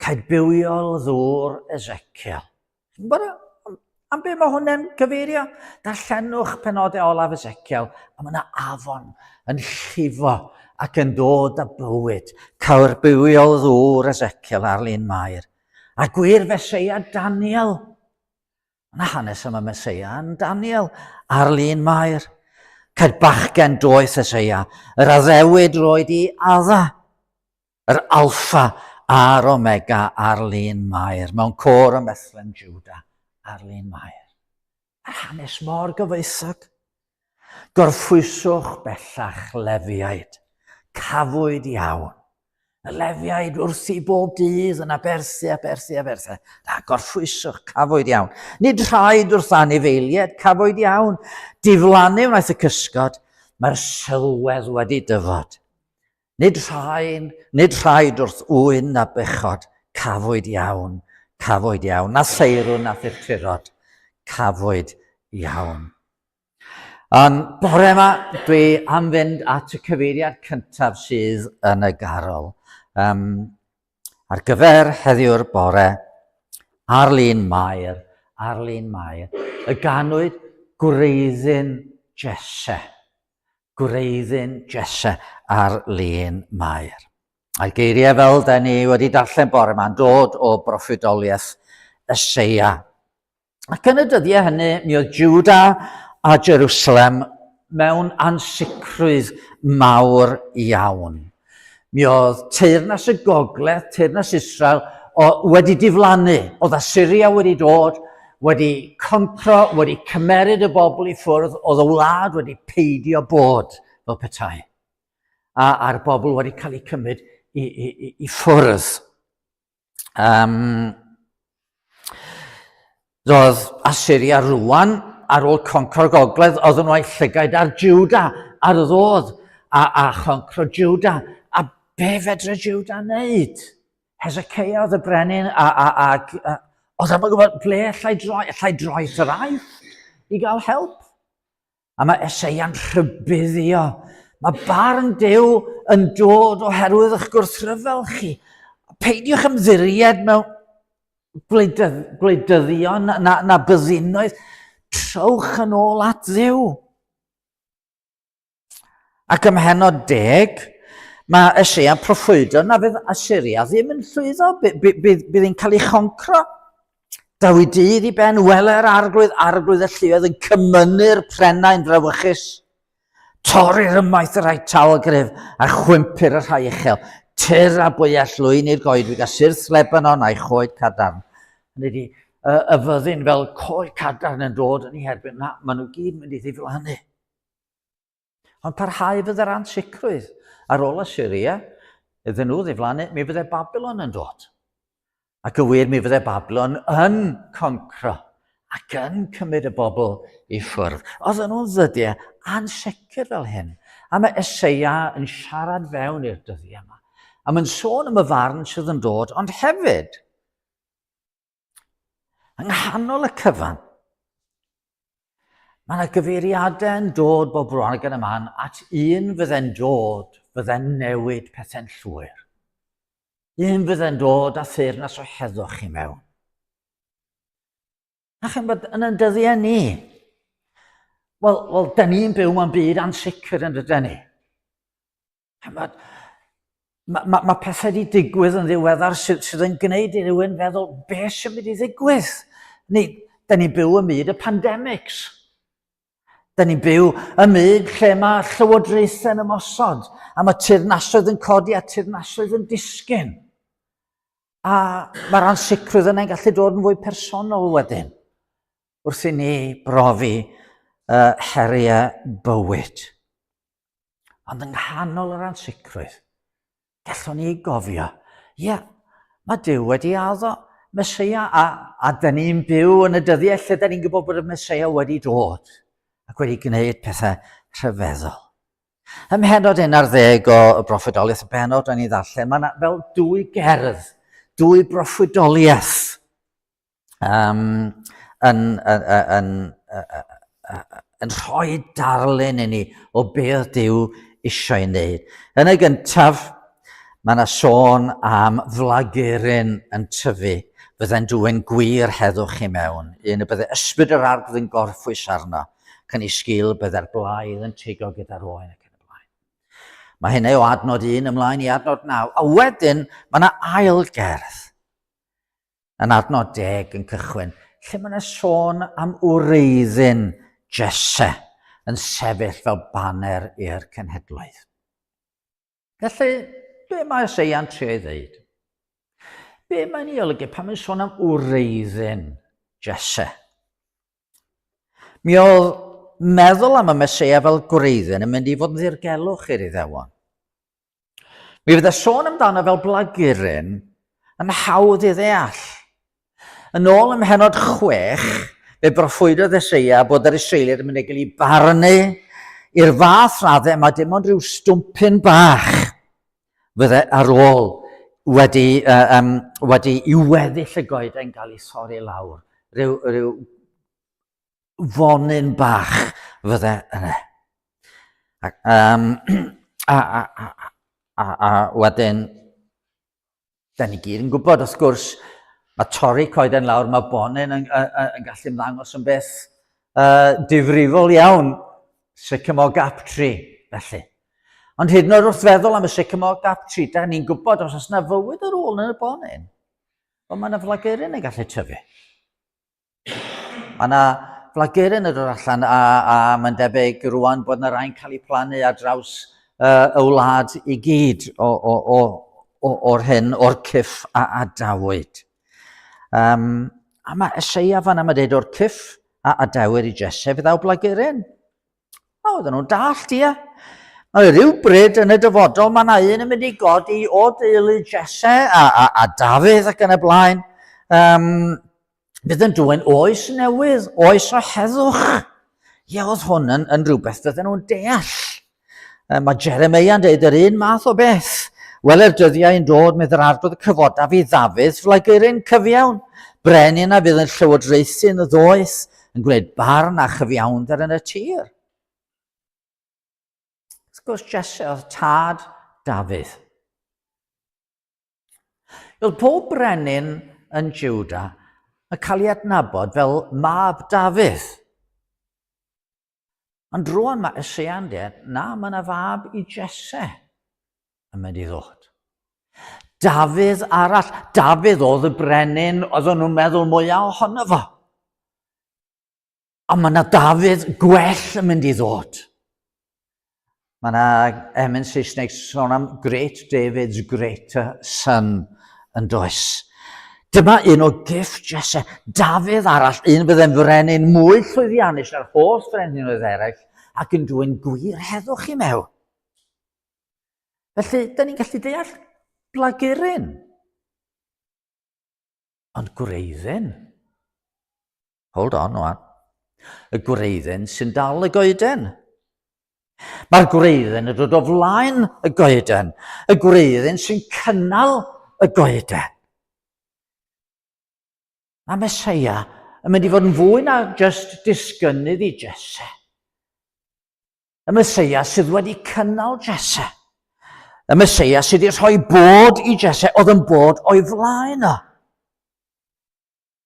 Caedbywiol ddŵr Ezekiel. Am be mae hwnna'n cyfeirio? Darllenwch penodau olaf Ezekiel, a mae yna afon yn llifo ac yn dod â bywyd. Caedbywiol ddŵr Ezekiel ar Lun Mair. A gwir Meseia Daniel. Yna hanes yma Meseia yn Daniel ar Lun Mair. Caed bachgen doeth Eseia, yr addewid roed i adda, yr alffa a'r omega ar Lun Mair, mewn cor y Methlen Juda ar Lun Mair. Yr hanes mor gyfoethog. Gorffwyswch bellach lefiaid, cafwyd iawn. Y lefiaid wrth i bob dydd yn aberthu. Na, gorffwyswch, cafwyd iawn. Nid rhaid wrth anifeiliaid, cafwyd iawn. Diflannu wnaeth y cysgod, mae'r sylwedd wedi dyfod. Nid rhaid wrth wyn na bechod, cafwyd iawn. Na seirwn na thirtirod, cafwyd iawn. Ond bore yma, dwi am fynd at y cyfeiriad cyntaf sydd yn y garol. Ar gyfer heddiw'r bore, ar Lun Mair, y ganwyd gwreiddyn Jesse. Gwreiddyn Jesse ar Lun Mair. A'r geiriau fel da ni wedi darllen bore yma'n dod o broffwydoliaeth Eseia. Ac yn y dyddiau hynny, mi oedd Juda a Jerusalem mewn ansicrwydd mawr iawn. Mi oedd teyrnas y gogledd, teyrnas Israel, wedi diflannu. Oedd Assyria wedi dod, wedi concro, wedi cymeryd y bobl i ffwrdd, oedd y wlad wedi peidio bod fel petai. A'r bobl wedi cael eu cymryd i ffwrdd. Roedd Assyria rwan, ar ôl concro'r gogledd, oedd yn rhoi llygaid ar Juda ar y ddodd a concro Juda. A be fedre Juda wneud? Hezekiah oedd y brenin oedd yn gwybod ble allai droi thraeth i gael help. A mae Eseia'n rhybuddio. Mae barn Duw yn dod oherwydd eich gwrthryfel chi. Peidiwch ymddiried mewn gwleidyddion na byddinoedd. Trowch yn ôl at Dduw. Ac ym mhenod 10, mae Eseia proffwydo na fydd Assyria ddim yn llwyddo, bydd hi'n cael ei choncro. Dawi dydd i ben weler arglwydd y lluoedd yn cymynnu'r prenau'n frawychus. Torri'r ymaith yr rhai talgrif a chwympu'r rhai uchel. Tyr a bwyell lwyn i'r goedwig a syrth Lebanon a'i choed cadarn. Hynny ydi, y fyddin fel coed cadarn yn dod yn ei herbyn. Na, maen nhw gyd mynd i ddiflannu. Ond parhau fydd yr ansicrwydd. Ar ôl Assyria, iddyn nhw ddiflannu, mi fyddai Babylon yn dod. Ac yn wir mi fydde Babylon yn concro ac yn cymryd y bobl i ffwrdd. Oedden nhw'n ddyddiau ansicr fel hyn. A mae Eseia yn siarad fewn i'r dyddiau yma. A mae'n sôn am y farn sydd yn dod, ond hefyd, yng nghanol y cyfan, mae yna gyfeiriadau yn dod bob bron ac yn y man at un fydde'n dod, fydde'n newid pethau'n llwyr. Un fydde'n dod a theyrnas o heddwch i mewn. A chi'n bod yn ein dyddiau ni, wel, da ni'n byw mewn byd ansicr yn dydyn ni. Mae pethau wedi digwydd yn ddiweddar sydd yn gwneud i rywun feddwl beth sy'n mynd i ddigwydd. Da ni'n byw yn byd y pandemics. Da ni'n byw yn byd lle mae llywodraethau yn ymosod, a mae teyrnasoedd yn codi a teyrnasoedd yn disgyn. A mae'r ansicrwydd yna'n gallu dod yn fwy personol wedyn, wrth i ni brofi heriau bywyd. Ond yng nghanol yr ansicrwydd, gallwn ni gofio, mae Duw wedi addo Meseia, a da ni'n byw yn y dyddiau lle da ni'n gwybod bod y Meseia wedi dod ac wedi gwneud pethau rhyfeddol. Ym Mhenod 11 o y broffwydoliaeth, y benod o'n i ddarllen, mae yna fel dwy gerdd, dwy broffwydoliaeth yn rhoi darlun i ni o beth Duw eisiau ei wneud. Yn y gyntaf, mae yna sôn am flaguryn yn tyfu, fydde'n dwyn gwir heddwch i mewn. Un y bydde ysbryd yr ardd yn gorffwys arno, ac yn ei sgil bydde'r blaidd yn tigo gyda'r oen ac yn y blaen. Mae hynny o adnod 1 ymlaen i adnod 9. A wedyn, mae yna ail gerdd yn adnod 10 yn cychwyn, lle mae yna sôn am wreiddyn Jesse yn sefyll fel baner i'r cenhedloedd. Felly, be mae Eseia'n trio i ddeud? Be mae'n ei olygu pan mae'n sôn am wreiddyn Jesse? Mi oedd meddwl am y Meseia fel gwreiddyn yn mynd i fod yn ddirgelwch i'r Iddewon. Mi fydd y sôn amdano fel blaguryn yn hawdd i ddeall. Yn ôl ym Mhenod 6, fe broffwydodd Eseia bod yr Israeliad yn mynd i gael ei barnu i'r fath raddau, mae dim ond rhyw stwmpyn bach fydde ar ôl wedi i weddill y goedau'n cael ei thorri lawr. Rhyw fonyn bach fydde yna. A wedyn, da ni gyd yn gwybod, wrth gwrs, mae torri coeden lawr, mae bonyn yn gallu ymddangos yn beth difrifol iawn, sycamore gap tree, felly. Ond hyd yn oed wrth feddwl am y sycamore gap tree, da ni'n gwybod os oes yna fywyd ar ôl yn y bonyn, ond mae yna flaguryn yn gallu tyfu. Mae yna flaguryn yn dod allan, a mae'n debyg rwan bod yna rhain cael ei plannu ar draws y wlad i gyd o'r hyn, o'r cyff a dawyd. A mae Eseia fan am dweud o'r cyff a dawyd i Jesse fydd aw blaguryn. O, oedden nhw'n dallt, ie. Mae rhywbryd yn y dyfodol, mae yna un yn mynd i godi o deulu Jesse a Dafydd ac yn y blaen. Bydd yn dwyn oes newydd, oes o heddwch. Ie, oedd hwn yn rhywbeth fydden nhw'n deall. Mae Jeremia'n dweud yr un math o beth. Wel, yr dyddiau yn dod, mewn yr arglwydd y cyfodaf i Ddafydd, flaguryn cyfiawn. Brenin a fydd yn llywodraethu yn y ddoeth, yn gwneud barn a chyfiawnder yn y tir. Wrth gwrs, Jesse oedd tad Dafydd. Oedd pob brenin yn Jiwda yn cael ei adnabod fel mab Dafydd. Ond rwan mae Eseia'n dweud, na, mae yna fab i Jesse yn mynd i ddod. Dafydd arall, Dafydd oedd y brenin, oedden nhw'n meddwl mwyaf ohono fo. Ond mae yna Dafydd gwell yn mynd i ddod. Mae yna emyn Saesneg sôn am Great David's Greater Son yn does. Dyma un o giff Jesse, Dafydd arall, un bydd yn frenin mwy llwyddiannus na'r holl freninoedd eraill, ac yn dwyn gwir heddwch i mewn. Felly, da ni'n gallu deall blaguryn. Ond gwreiddyn. Hold on, wan. Y gwreiddyn sy'n dal y goeden. Mae'r gwreiddyn yn dod o flaen y goeden. Y gwreiddyn sy'n cynnal y goeden. Mae Meseia yn mynd i fod yn fwy na just disgynydd i Jesse. Y Meseia sydd wedi cynnal Jesse. Y Meseia sydd wedi rhoi bod i Jesse oedd yn bod o'i flaen o.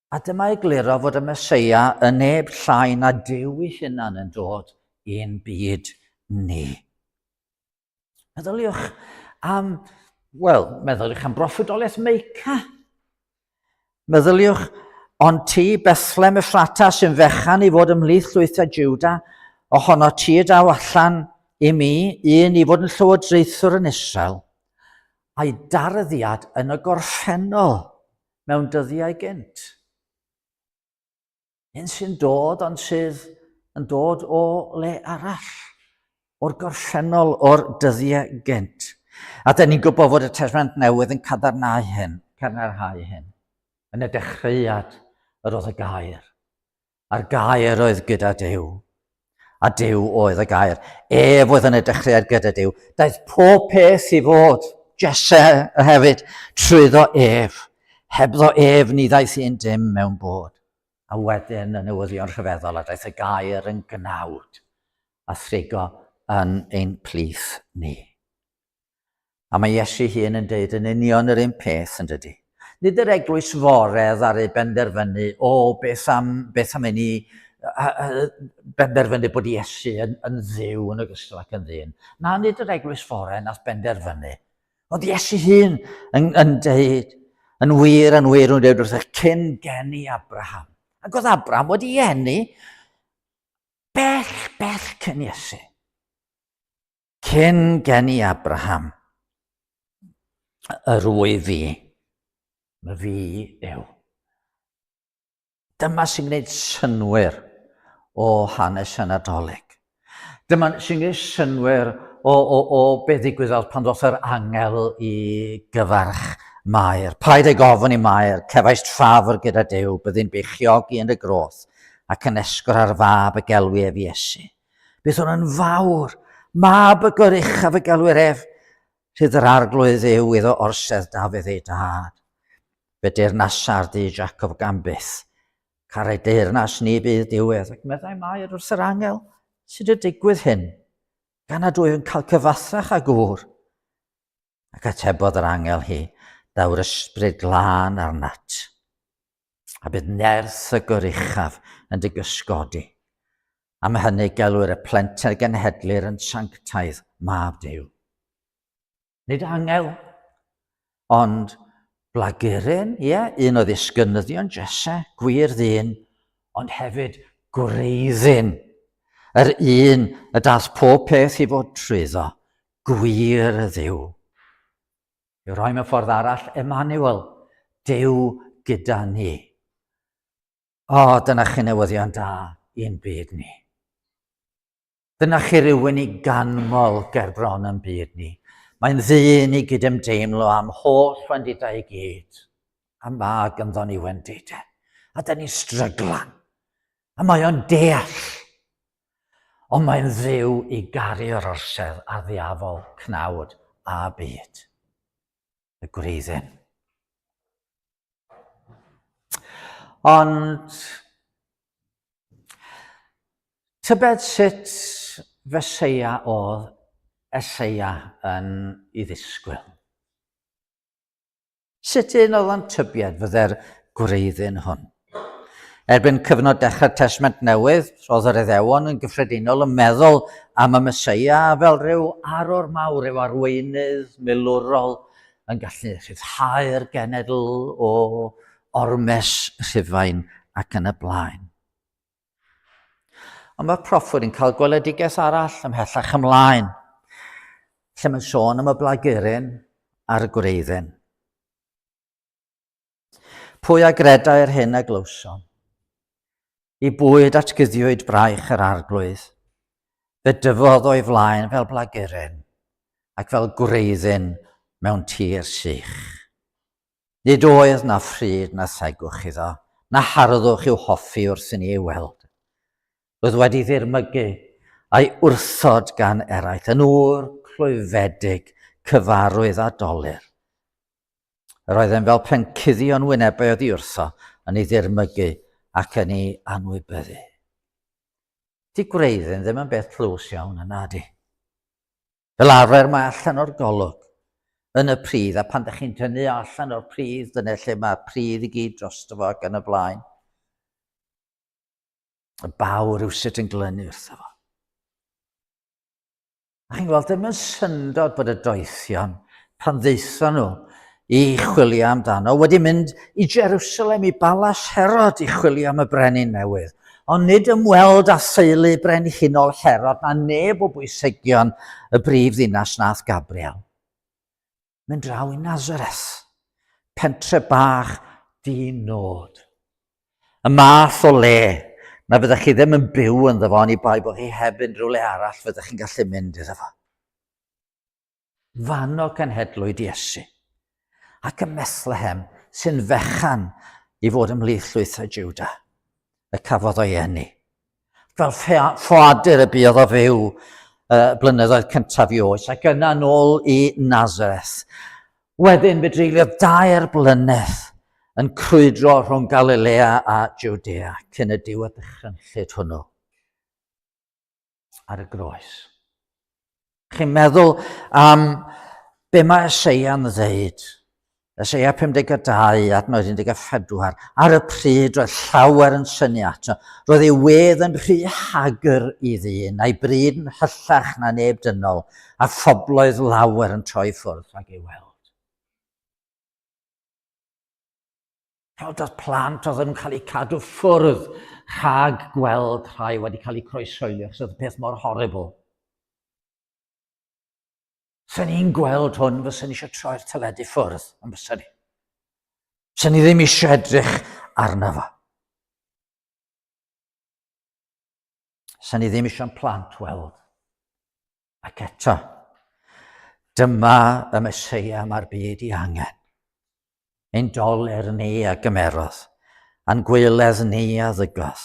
A dyma egluro fod y Meseia yn neb llai na Duw ei hunan yn dod i'n byd ni. Meddyliwch am, meddyliwch am broffwydoliaeth Meica. Meddyliwch, ond ti Bethlem Ephrata sy'n fechan i fod ymhlith llwyth a Jiwda, ohono ti daw allan i mi, un i fod yn llywodraethwr yn Israel, a'i darddiad yn y gorffennol mewn dyddiau gynt. Un sy'n dod ond sydd yn dod o le arall, o'r gorffennol o'r dyddiau gynt. A dyn ni'n gwybod fod y Testament Newydd yn cadarnhau hyn, yn y dechreuad yr oedd y gair. A'r gair oedd gyda Duw, a Duw oedd y gair. Ef oedd yn y dechreuad gyda Duw. Daeth pob peth i fod, Jesse hefyd, trwyddo ef. Hebddo ef ni ddaeth i'n dim mewn bod. A wedyn yn newyddion rhyfeddol, a daeth y gair yn gnawd, a thrigo yn ein plith ni. A mae Iesu hun yn deud yn union yr un peth yn dydy. Nid yr eglwys foredd ar ei benderfynu, beth am i ni benderfynu bod Iesu yn dduw yn ogystal ac yn ddyn. Na, nid yr eglwys foredd nath benderfynu. Oedd Iesu hun yn deud, yn wir yn dweud wrth cyn geni Abraham. Ac oedd Abraham wedi eni bell cyn Iesu. Cyn geni Abraham, yr wy fi. Mae fi yw. Dyma sy'n gwneud synwyr o hanes y Nadolig. Dyma sy'n gwneud synwyr o beth ddigwyddodd pan ddoth yr angel i gyfarch Mair. Paid ei gofyn i Mair, cefais trafod gyda Duw, byddai'n beichiogi yn y groth ac yn esgor ar fab y gelwi ef Iesu. Bydd hwn yn fawr, mab y goruchaf y gelwyr ef, sydd yr arglwydd yw iddo orsedd Dafydd ei dad. Fe deyrnas sardi Jacob gan byth, car ei deyrnas ni bydd diwedd. Ac meddai Mair wrth yr angel, sydd y digwydd hyn, gan nad wyf yn cael cyfathach a gŵr. Ac atebodd yr angel hi, daw'r ysbryd glân arnat. A bydd nerth y goruchaf yn dy gysgodi. Am hynny gelwyr y plentau'r genhedlir yn sanctaidd mab Duw. Nid angel, ond blagurin, un o ddisgynyddion Jesse, gwir ddyn, ond hefyd gwreiddyn. Yr un y dath pob peth i fod trwyddo, gwir y Dduw. I'w rhoi mewn ffordd arall, Emmanuel, Duw gyda ni. Dyna chi newyddion da i'n byd ni. Dyna chi rywun i ganmol gerbron yn byd ni. Mae'n ddyn i gydymdeimlo am holl wendidau i gyd. A ma ganddo ni wendidau. A da ni'n stryglan. A mae o'n deall. Ond mae'n dduw i garu'r orsedd a ddiafol cnawd a byd. Y gwreiddyn. Ond tybed sut Feseia oedd Eseia yn ei ddisgwyl. Sut un oedd yn tybied fydde'r gwreiddyn hwn? Erbyn cyfnod dechrau'r Testament Newydd, roedd yr Iddewon yn gyffredinol yn meddwl am y Meseia fel rhyw arwr mawr, rhyw arweinydd milwrol yn gallu rhyddhau'r genedl o ormes Rhufain ac yn y blaen. Ond mae proffwyd yn cael gweledigaeth arall ymhellach ymlaen, lle mae'n sôn am y blagurin a'r gwreiddyn. Pwy a gredai'r hyn a glywsom? I bwyd atgyddiwyd braich yr arglwydd, fe dyfodd o'i flaen fel blagurin ac fel gwreiddyn mewn tir sych. Nid oedd na ffryd na thegwch iddo, na harddwch i'w hoffi wrth i ni ei weld. Roedd wedi ddirmygu a'i wrthod gan eraill yn ŵr clwyfedig, cyfarwydd a dolir. Yr oeddem fel pen cuddio'n wynebau oedd i wrtho yn ei ddirmygu ac yn ei anwybyddu. Di gwreiddyn ddim yn beth tlws iawn yna di. Fel arfer mae allan o'r golwg yn y pridd, a pan ydych chi'n tynnu allan o'r pridd, dyna lle mae pridd i gyd drosto fo ac yn y blaen. Y baw rywsut yn glynu wrtho fo. A chi'n gweld, ddim yn syndod bod y doethion pan ddeithon nhw i chwilio amdano, wedi mynd i Jerusalem i Balas Herod i chwilio am y brenin newydd. Ond nid ymweld â theulu brenhinol Herod na neb o bwysigion y brif ddinas nath Gabriel. Mynd draw i Nazareth, pentre bach di-nod. Y math o le na fyddech chi ddim yn byw ynddo fo, ni bai bod chi heb unrhyw le arall fyddech chi'n gallu mynd iddo fo. Fanno cenhedlwyd Iesu, ac ym Methlehem sy'n fechan i fod ymhlith llwyth o Jiwda, y cafodd o'i eni. Fel ffoadur y buodd o fyw blynyddoedd cyntaf i oes, ac yna nôl i Nazareth. Wedyn fe dreuliodd 2 blynedd yn crwydro rhwng Galilea a Judea cyn y diwedd dychrynllyd hwnnw ar y groes. Chi'n meddwl am be mae Eseia'n ddeud, Eseia 52, adnod 14, ar y pryd roedd llawer yn syni ato, roedd ei wedd yn rhy hagr i ddyn, a'i bryd yn hyllach na neb dynol, a phobloedd lawer yn troi ffwrdd rhag ei weld. Doedd plant oedd yn cael eu cadw ffwrdd rhag gweld rhai wedi cael eu croeshoelio, achos oedd y peth mor horrible. Sa'n ni'n gweld hwn, fysa'n ni eisiau troi'r teledu ffwrdd, ond fysa'n ni. Sa'n ni ddim eisiau edrych arno fo. Sa'n ni ddim eisiau'n plant weld. Ac eto, dyma y Meseia mae'r byd i angen. Ein doler ni a gymerodd, a'n gwyledd ni a ddygodd,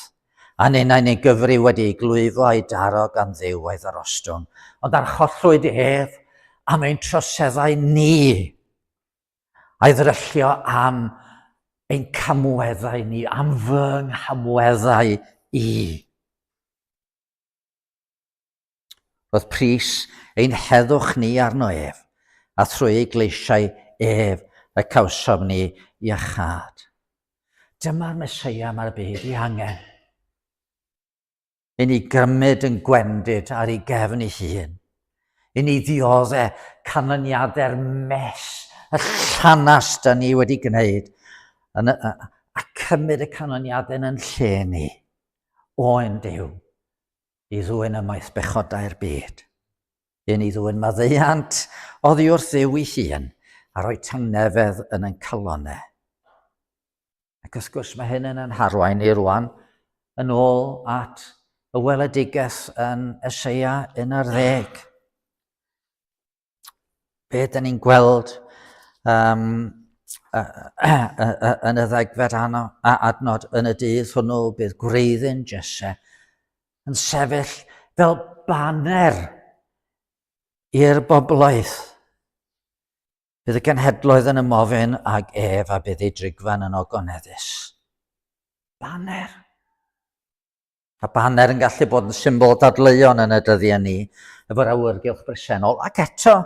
a'n ein ei gyfri wedi ei glwyfo a'i daro gan ddiwedd ar ostwng, ond archollwyd ef am ein troseddau ni, a'i ddryllio am ein camweddau ni, am fy nghamweddau i. Roedd pris ein heddwch ni arno ef, a thrwy ei gleisiau ef y cawsom ni i achad. Dyma'r Meseia mae'r byd i angen. I ni gymryd yn gwendid ar ei gefn ei hun. I ni ddioddau canlyniadau'r mes, y llanast da ni wedi gwneud, a cymryd y canlyniadau yn lle ni, o'n Duw, i ddwyn y maith bechodau'r byd. I ni ddwyn maddeuant oddi wrth Dduw ei hun, a rhoi tangnefedd yn ein calonnau. Ac wrth gwrs mae hyn yn harwain ni rwan yn ôl at y weledigaeth yn Eseia 11. Be da ni'n gweld yn y ddegfed adnod yn y dydd hwnnw, bydd gwreiddyn Jesse yn sefyll fel baner i'r bobloedd. Bydd y genhedloedd yn ymofyn ag ef a bydd ei drigfan yn ogoneddus. Baner. A baner yn gallu bod yn symbol dadleuon yn y dyddiau ni, efo'r awyrgylch bresennol. Ac eto,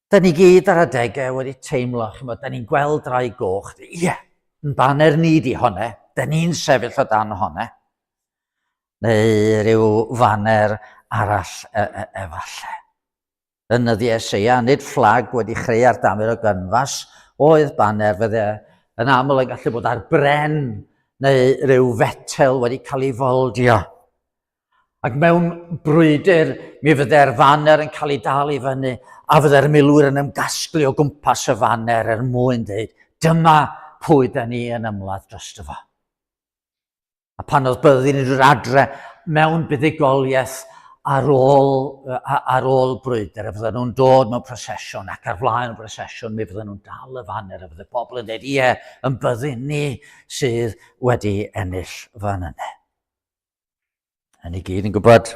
da ni gyd ar adegau wedi teimlo, da ni'n gweld rai goch. Ie, yn baner ni di honne, da ni'n sefyll o dan honne. Neu ryw faner arall efallai. Yn y Eseia, nid fflag wedi chreu ar damer o gynfas, oedd baner fydde yn aml yn gallu bod ar bren neu ryw fetel wedi cael ei foldio. Ac mewn brwydr, mi fydde'r faner yn cael ei dal i fyny, a fydde'r milwyr yn ymgasglu o gwmpas y faner mwyn dweud, dyma pwy da ni yn ymladd drosto fo. A pan oedd byddwn ni'n adre mewn buddigoliaeth ar ôl brwydr, a fydden nhw'n dod mewn prosesiwn ac ar flaen y prosesiwn mi fydden nhw'n dal y faner a fydde pobl yn dweud, ie, yn byddin ni sydd wedi ennill fan yna. A ni gyd yn gwybod,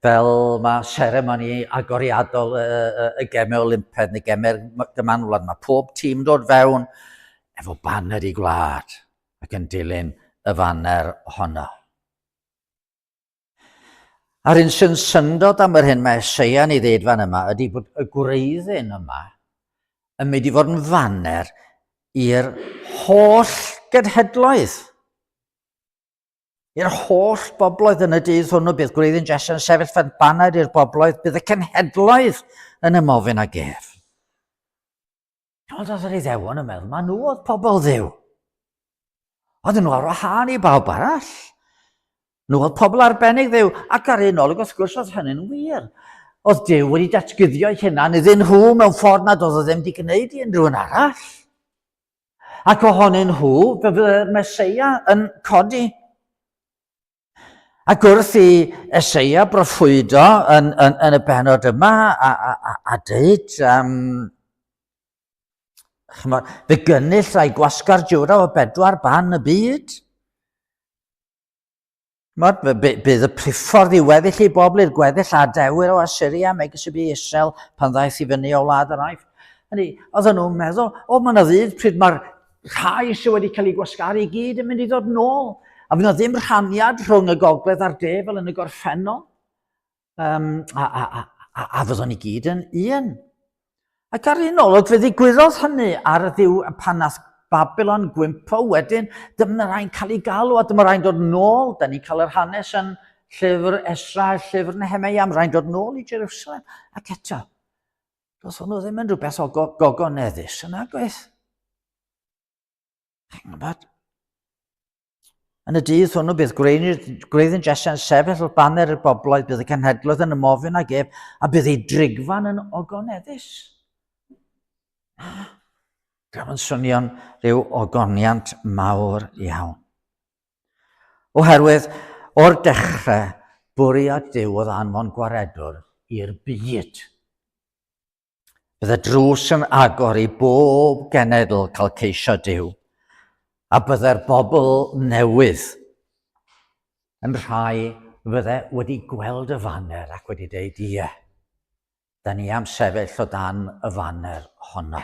fel mae seremoni agoriadol y gemau Olympaidd neu gemau'r gymanwlad, mae pob tîm dod fewn efo baner i gwlad ac yn dilyn y faner honno. A'r un sy'n syndod am yr hyn mae Eseia ni ddeud fan yma ydy bod y gwreiddyn yma yn mynd i fod yn faner i'r holl genhedloedd. I'r holl bobloedd yn y dydd hwnnw, bydd gwreiddyn Jes yn sefyll fan baned i'r bobloedd, bydd y cenhedloedd yn ymofyn ag ef. Ond oedd yr Iddewon yn meddwl, mae nhw oedd pobl Dduw. Oedden nhw ar wahân i bawb arall. Nhw oedd pobl arbennig Dduw, ac ar un olwg wrth gwrs oedd hynny'n wir. Oedd Duw wedi datguddio eu hunan iddyn nhw mewn ffordd nad oedd ddim wedi gwneud i unrhyw un arall. Ac ohonyn nhw, fe fydd Meseia yn codi. Ac wrth i Eseia broffwydo yn y benod yma a dweud, fe gynnull rai gwasgar Jwda o 4 ban y byd. Bydd y priffordd i weddill i bobl i'r gweddill a dewyr o Asyria, megis i bu Israel pan ddaeth i fyny o wlad yr Aifft. Oedden nhw'n meddwl, mae yna ddydd pryd mae'r rhai sydd wedi cael ei gwasgaru i gyd yn mynd i ddod nôl. A fydd ddim rhaniad rhwng y gogledd a'r de fel yn y gorffennol. A fyddwn ni gyd yn un. Ac ar un olwg fe ddigwyddodd hynny ar y ddiw pan nath Babylon gwympo wedyn, dyma rhain cael ei galw a dyma rhain dod nôl. Da ni'n cael yr hanes yn llyfr Esra, llyfr Nehemia, am rhain dod nôl i Jerusalem. Ac eto, doedd hwnnw ddim yn rhywbeth o gogoneddus yna, gwaith. Yn y dydd hwnnw bydd gwreiddyn Jes yn sefyll o baner y bobloedd, bydd y cenhedloedd yn ymofyn ag ef, a bydd ei drigfan yn ogoneddus. Dyma yn swnio'n rhyw ogoniant mawr iawn. Oherwydd, o'r dechrau, bwriad Duw oedd anfon gwaredwr i'r byd. Bydd y drws yn agor i bob genedl cael ceisio Duw. A byddai'r bobl newydd yn rhai fydde wedi gweld y faner ac wedi dweud, ie, da ni am sefyll o dan y faner honno.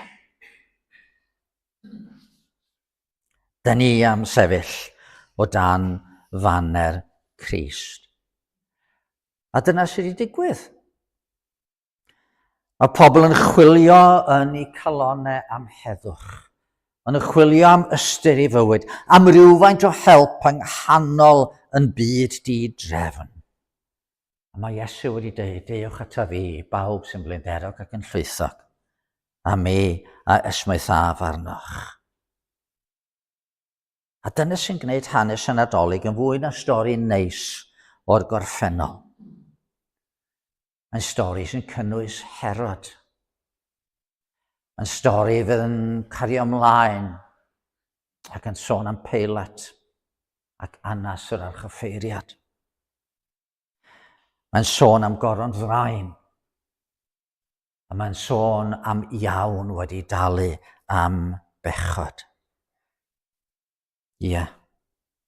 Da ni am sefyll o dan faner Crist. A dyna sydd wedi digwydd. Mae pobl yn chwilio yn eu calonnau am heddwch. Yn chwilio am ystyr i fywyd, am rywfaint o help yng nghanol yn byd di-drefn. A mae Iesu wedi dweud, dewch ata fi, bawb sy'n blinderog ac yn llwythog, a mi a ysmaethaf arnoch. A dyna sy'n gwneud hanes y Nadolig yn fwy na stori neis o'r gorffennol. Mae'n stori sy'n cynnwys Herod. Mae'n stori fydd yn cario ymlaen ac yn sôn am Peilat ac Anas yr archoffeiriad. Mae'n sôn am goron frain a mae'n sôn am iawn wedi dalu am bechod. Ie,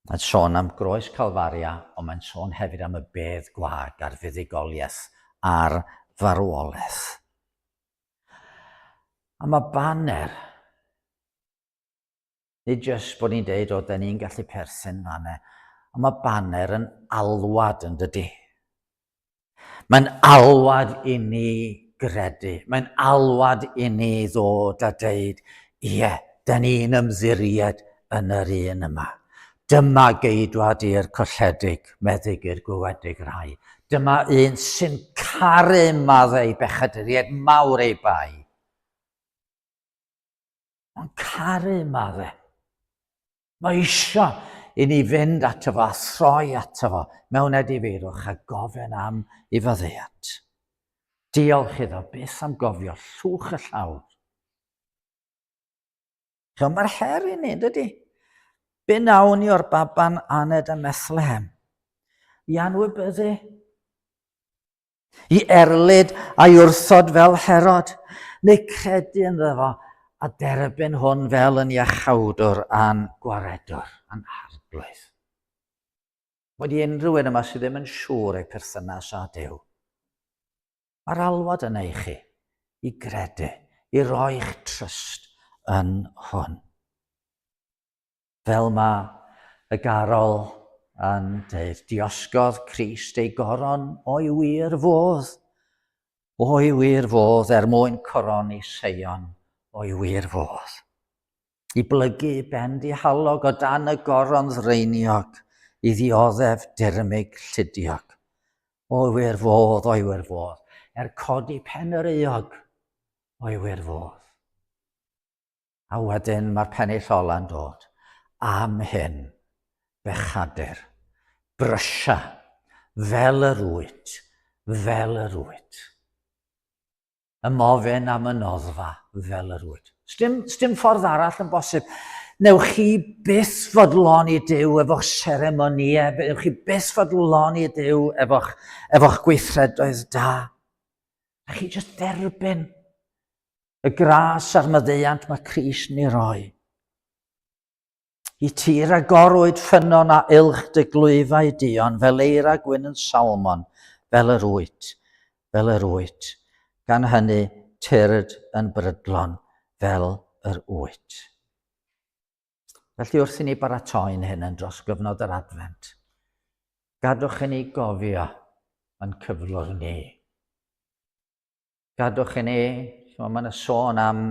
mae'n sôn am groes Calfaria, ond mae'n sôn hefyd am y bedd gwag a'r fuddugoliaeth a'r farwolaeth. A mae baner, nid jyst bod ni'n deud, da ni'n gallu perthyn fanna, ond mae baner yn alwad yn dydy. Mae'n alwad i ni gredu, mae'n alwad i ni ddod a deud, ie, da ni'n ymddiried yn yr un yma. Dyma geidwad i'r colledig, meddyg i'r gwywedig rai. Dyma un sy'n caru maddau bechaduriaid mawr ei bai. Mae'n caru maddau. Mae eisiau i ni fynd ato fo, a throi ato fo, mewn edifeirwch a gofyn am ei faddeuant. Diolch iddo, beth am gofio llwch y llawr. Mae'r her i ni, dydy. Be nawn ni o'r baban aned ym Methlehem? I anwybyddu I erlyd a'i wrthod fel Herod, neu credu ynddo fo a derbyn hwn fel yn iachawdwr a'n gwaredwr, a'n arglwydd. Wedi unrhyw un yma sydd ddim yn siŵr ei perthynas â Duw. Mae'r alwad yna i chi, i gredu, i roi eich tryst yn hwn. Fel mae y garol yn dweud, diosgodd Crist ei goron o'i wir fodd. O'i wir fodd mwyn coroni Seion o'i wir fodd. I blygu ben dihalog o dan y goron ddreiniog, i ddioddef dirmig lludiog. O'i wir fodd, codi pen yr eog o'i wir fodd. A wedyn mae'r pennill ola'n dod. Am hyn, bechadur, brysia, fel yr wyt, fel yr wyt. Y mofyn am y noddfa fel yr wyt. Sdim ffordd arall yn bosib. Newch chi byth fodlon i Duw efo'ch seremoniau, newch chi byth fodlon i Duw efo'ch gweithredoedd da. A chi jyst derbyn y gras a'r maddeuant mae Crist ni roi. I tir agorwyd ffynon a ilch dy glwyfau dion, fel eira gwyn yn salmon, fel yr wyt. Gan hynny, tyrd yn brydlon, fel yr wyt. Felly wrth i ni baratoi'n hyn yn dros gyfnod yr Advent, gadwch i ni gofio yn cyflwr ni. Gadwch i ni, mae'n sôn am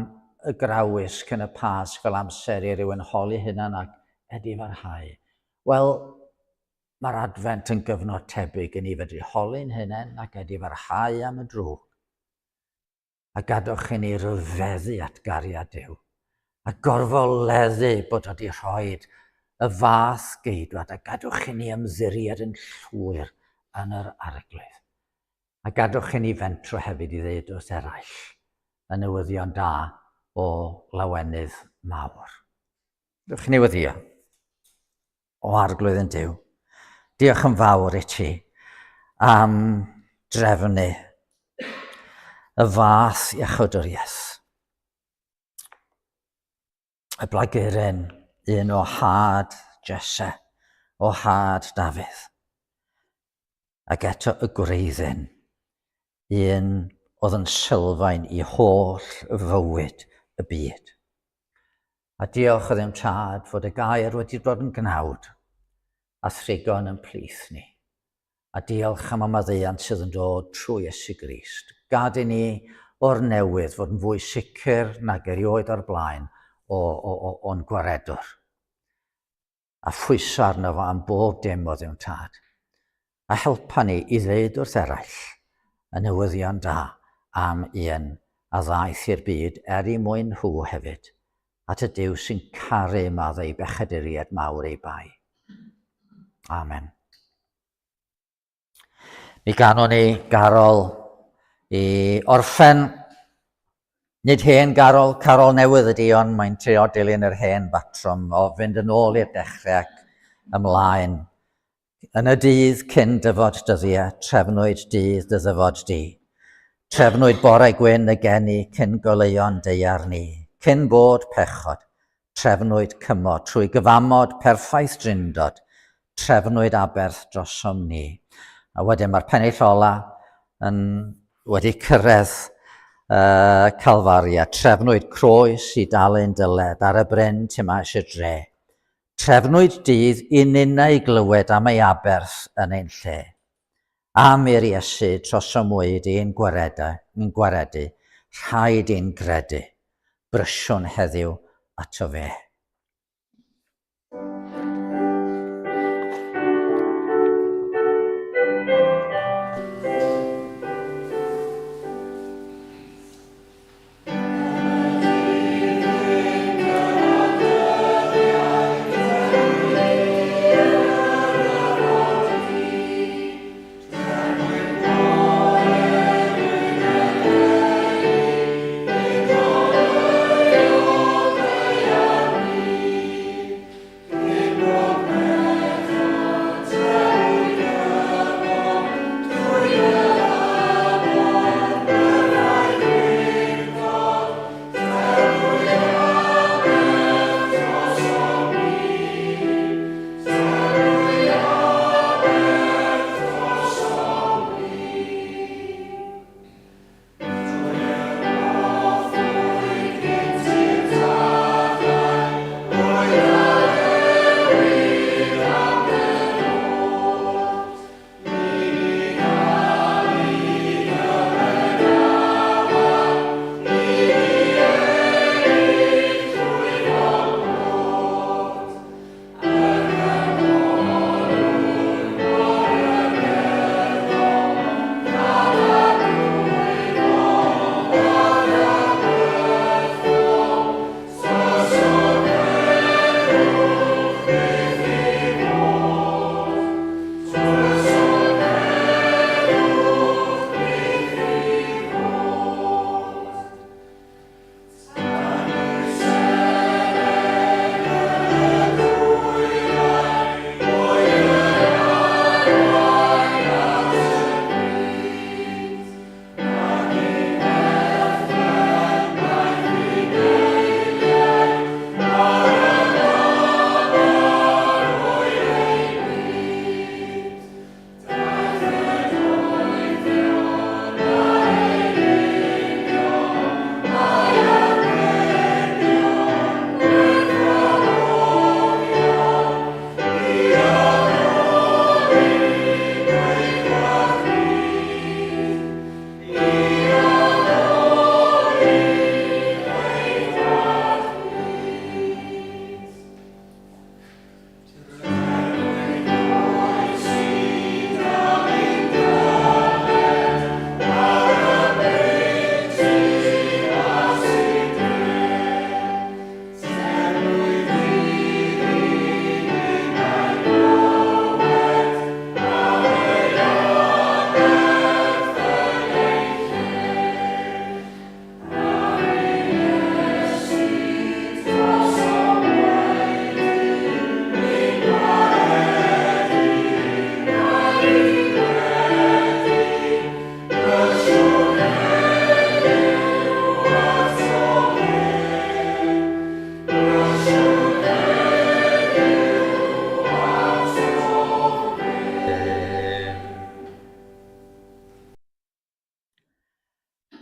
y grawysg yn y Pasg fel amser i rywun holi hunan ac edifarhau. Wel, mae'r Advent yn gyfnod tebyg i ni fedru holi'n hunan ac edifarhau am y drwg. A gadwch i ni ryfeddu at gariad Duw, a gorfoleddu bod wedi rhoi y fath geidwad, a gadwch i ni ymddiried yn llwyr yn yr arglwydd. A gadwch i ni fentro hefyd i ddeud wrth eraill, y newyddion da o lawenydd mawr. Gadwch i ni weddio o arglwydd yn Duw. Diolch yn fawr i ti am drefnu y fath iachawdwriaeth. Y blagurin, un o had Jesse, o had Dafydd. Ac eto y gwreiddyn, un oedd yn sylfaen i holl fywyd y byd. A diolch o ddim tad fod y gair wedi dod yn gnawd a thrigon yn plith ni. A diolch am y maddeuant sydd yn dod trwy Iesu Grist. Gad i ni o'r newydd fod yn fwy sicr nag erioed o'r blaen o'n gwaredwr. A phwyso arno fo am bob dim o ddim tad. A helpa ni i ddeud wrth eraill y newyddion da am un a ddaeth i'r byd i mwyn nhw hefyd, at y Duw sy'n caru maddau bechaduriad mawr ei bai. Amen. Mi ganon ni garol i orffen, nid hen garol, carol newydd ydi, ond mae'n trio dilyn yr hen batrwm o fynd yn ôl i'r dechrau ac ymlaen. Yn y dydd cyn dyfod dyddiau, trefnwyd dydd dy ddyfod di. Trefnwyd bore gwyn y geni cyn goleuon deiar ni. Cyn bod pechod, trefnwyd cymod trwy gyfamod perffaith drindod, trefnwyd aberth drosom ni. A wedyn mae'r pennill ola wedi cyrraedd Calfaria. Trefnwyd croes i dalu'n dyled ar y bryn tu maes y dre. Trefnwyd dydd i ninnau glywed am ei aberth yn ein lle. Am i'r Iesu trosomwyd i'n gwaredu, rhaid i'n gredu, brysiwn heddiw ato fe.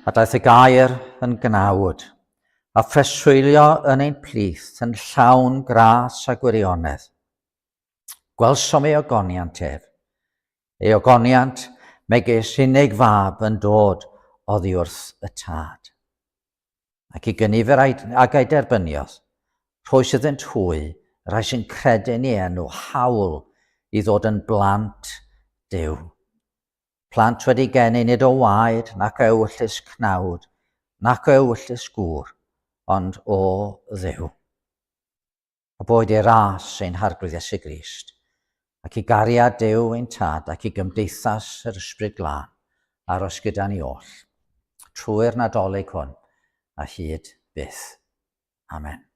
A daeth y gair yn gnawd, a phreswylio yn ein plith yn llawn gras a gwirionedd. Gwelsom ei ogoniant ef. Ei ogoniant megis unig fab yn dod oddi wrth y tad. Ac i gynifer ag ei derbyniodd, rhoi sydd yn twy, rai sy'n credu'n ei enw hawl i ddod yn blant Duw. Plant wedi geni nid o waed nac o ewyllus cnawd, nac o ewyllus gŵr, ond o Dduw. A boed ei ras ein harglwydd Iesu Grist, ac i gariad Duw ein tad, ac i gymdeithas yr ysbryd glân, aros gyda ni oll, trwy'r nadolig hwn, a hyd byth. Amen.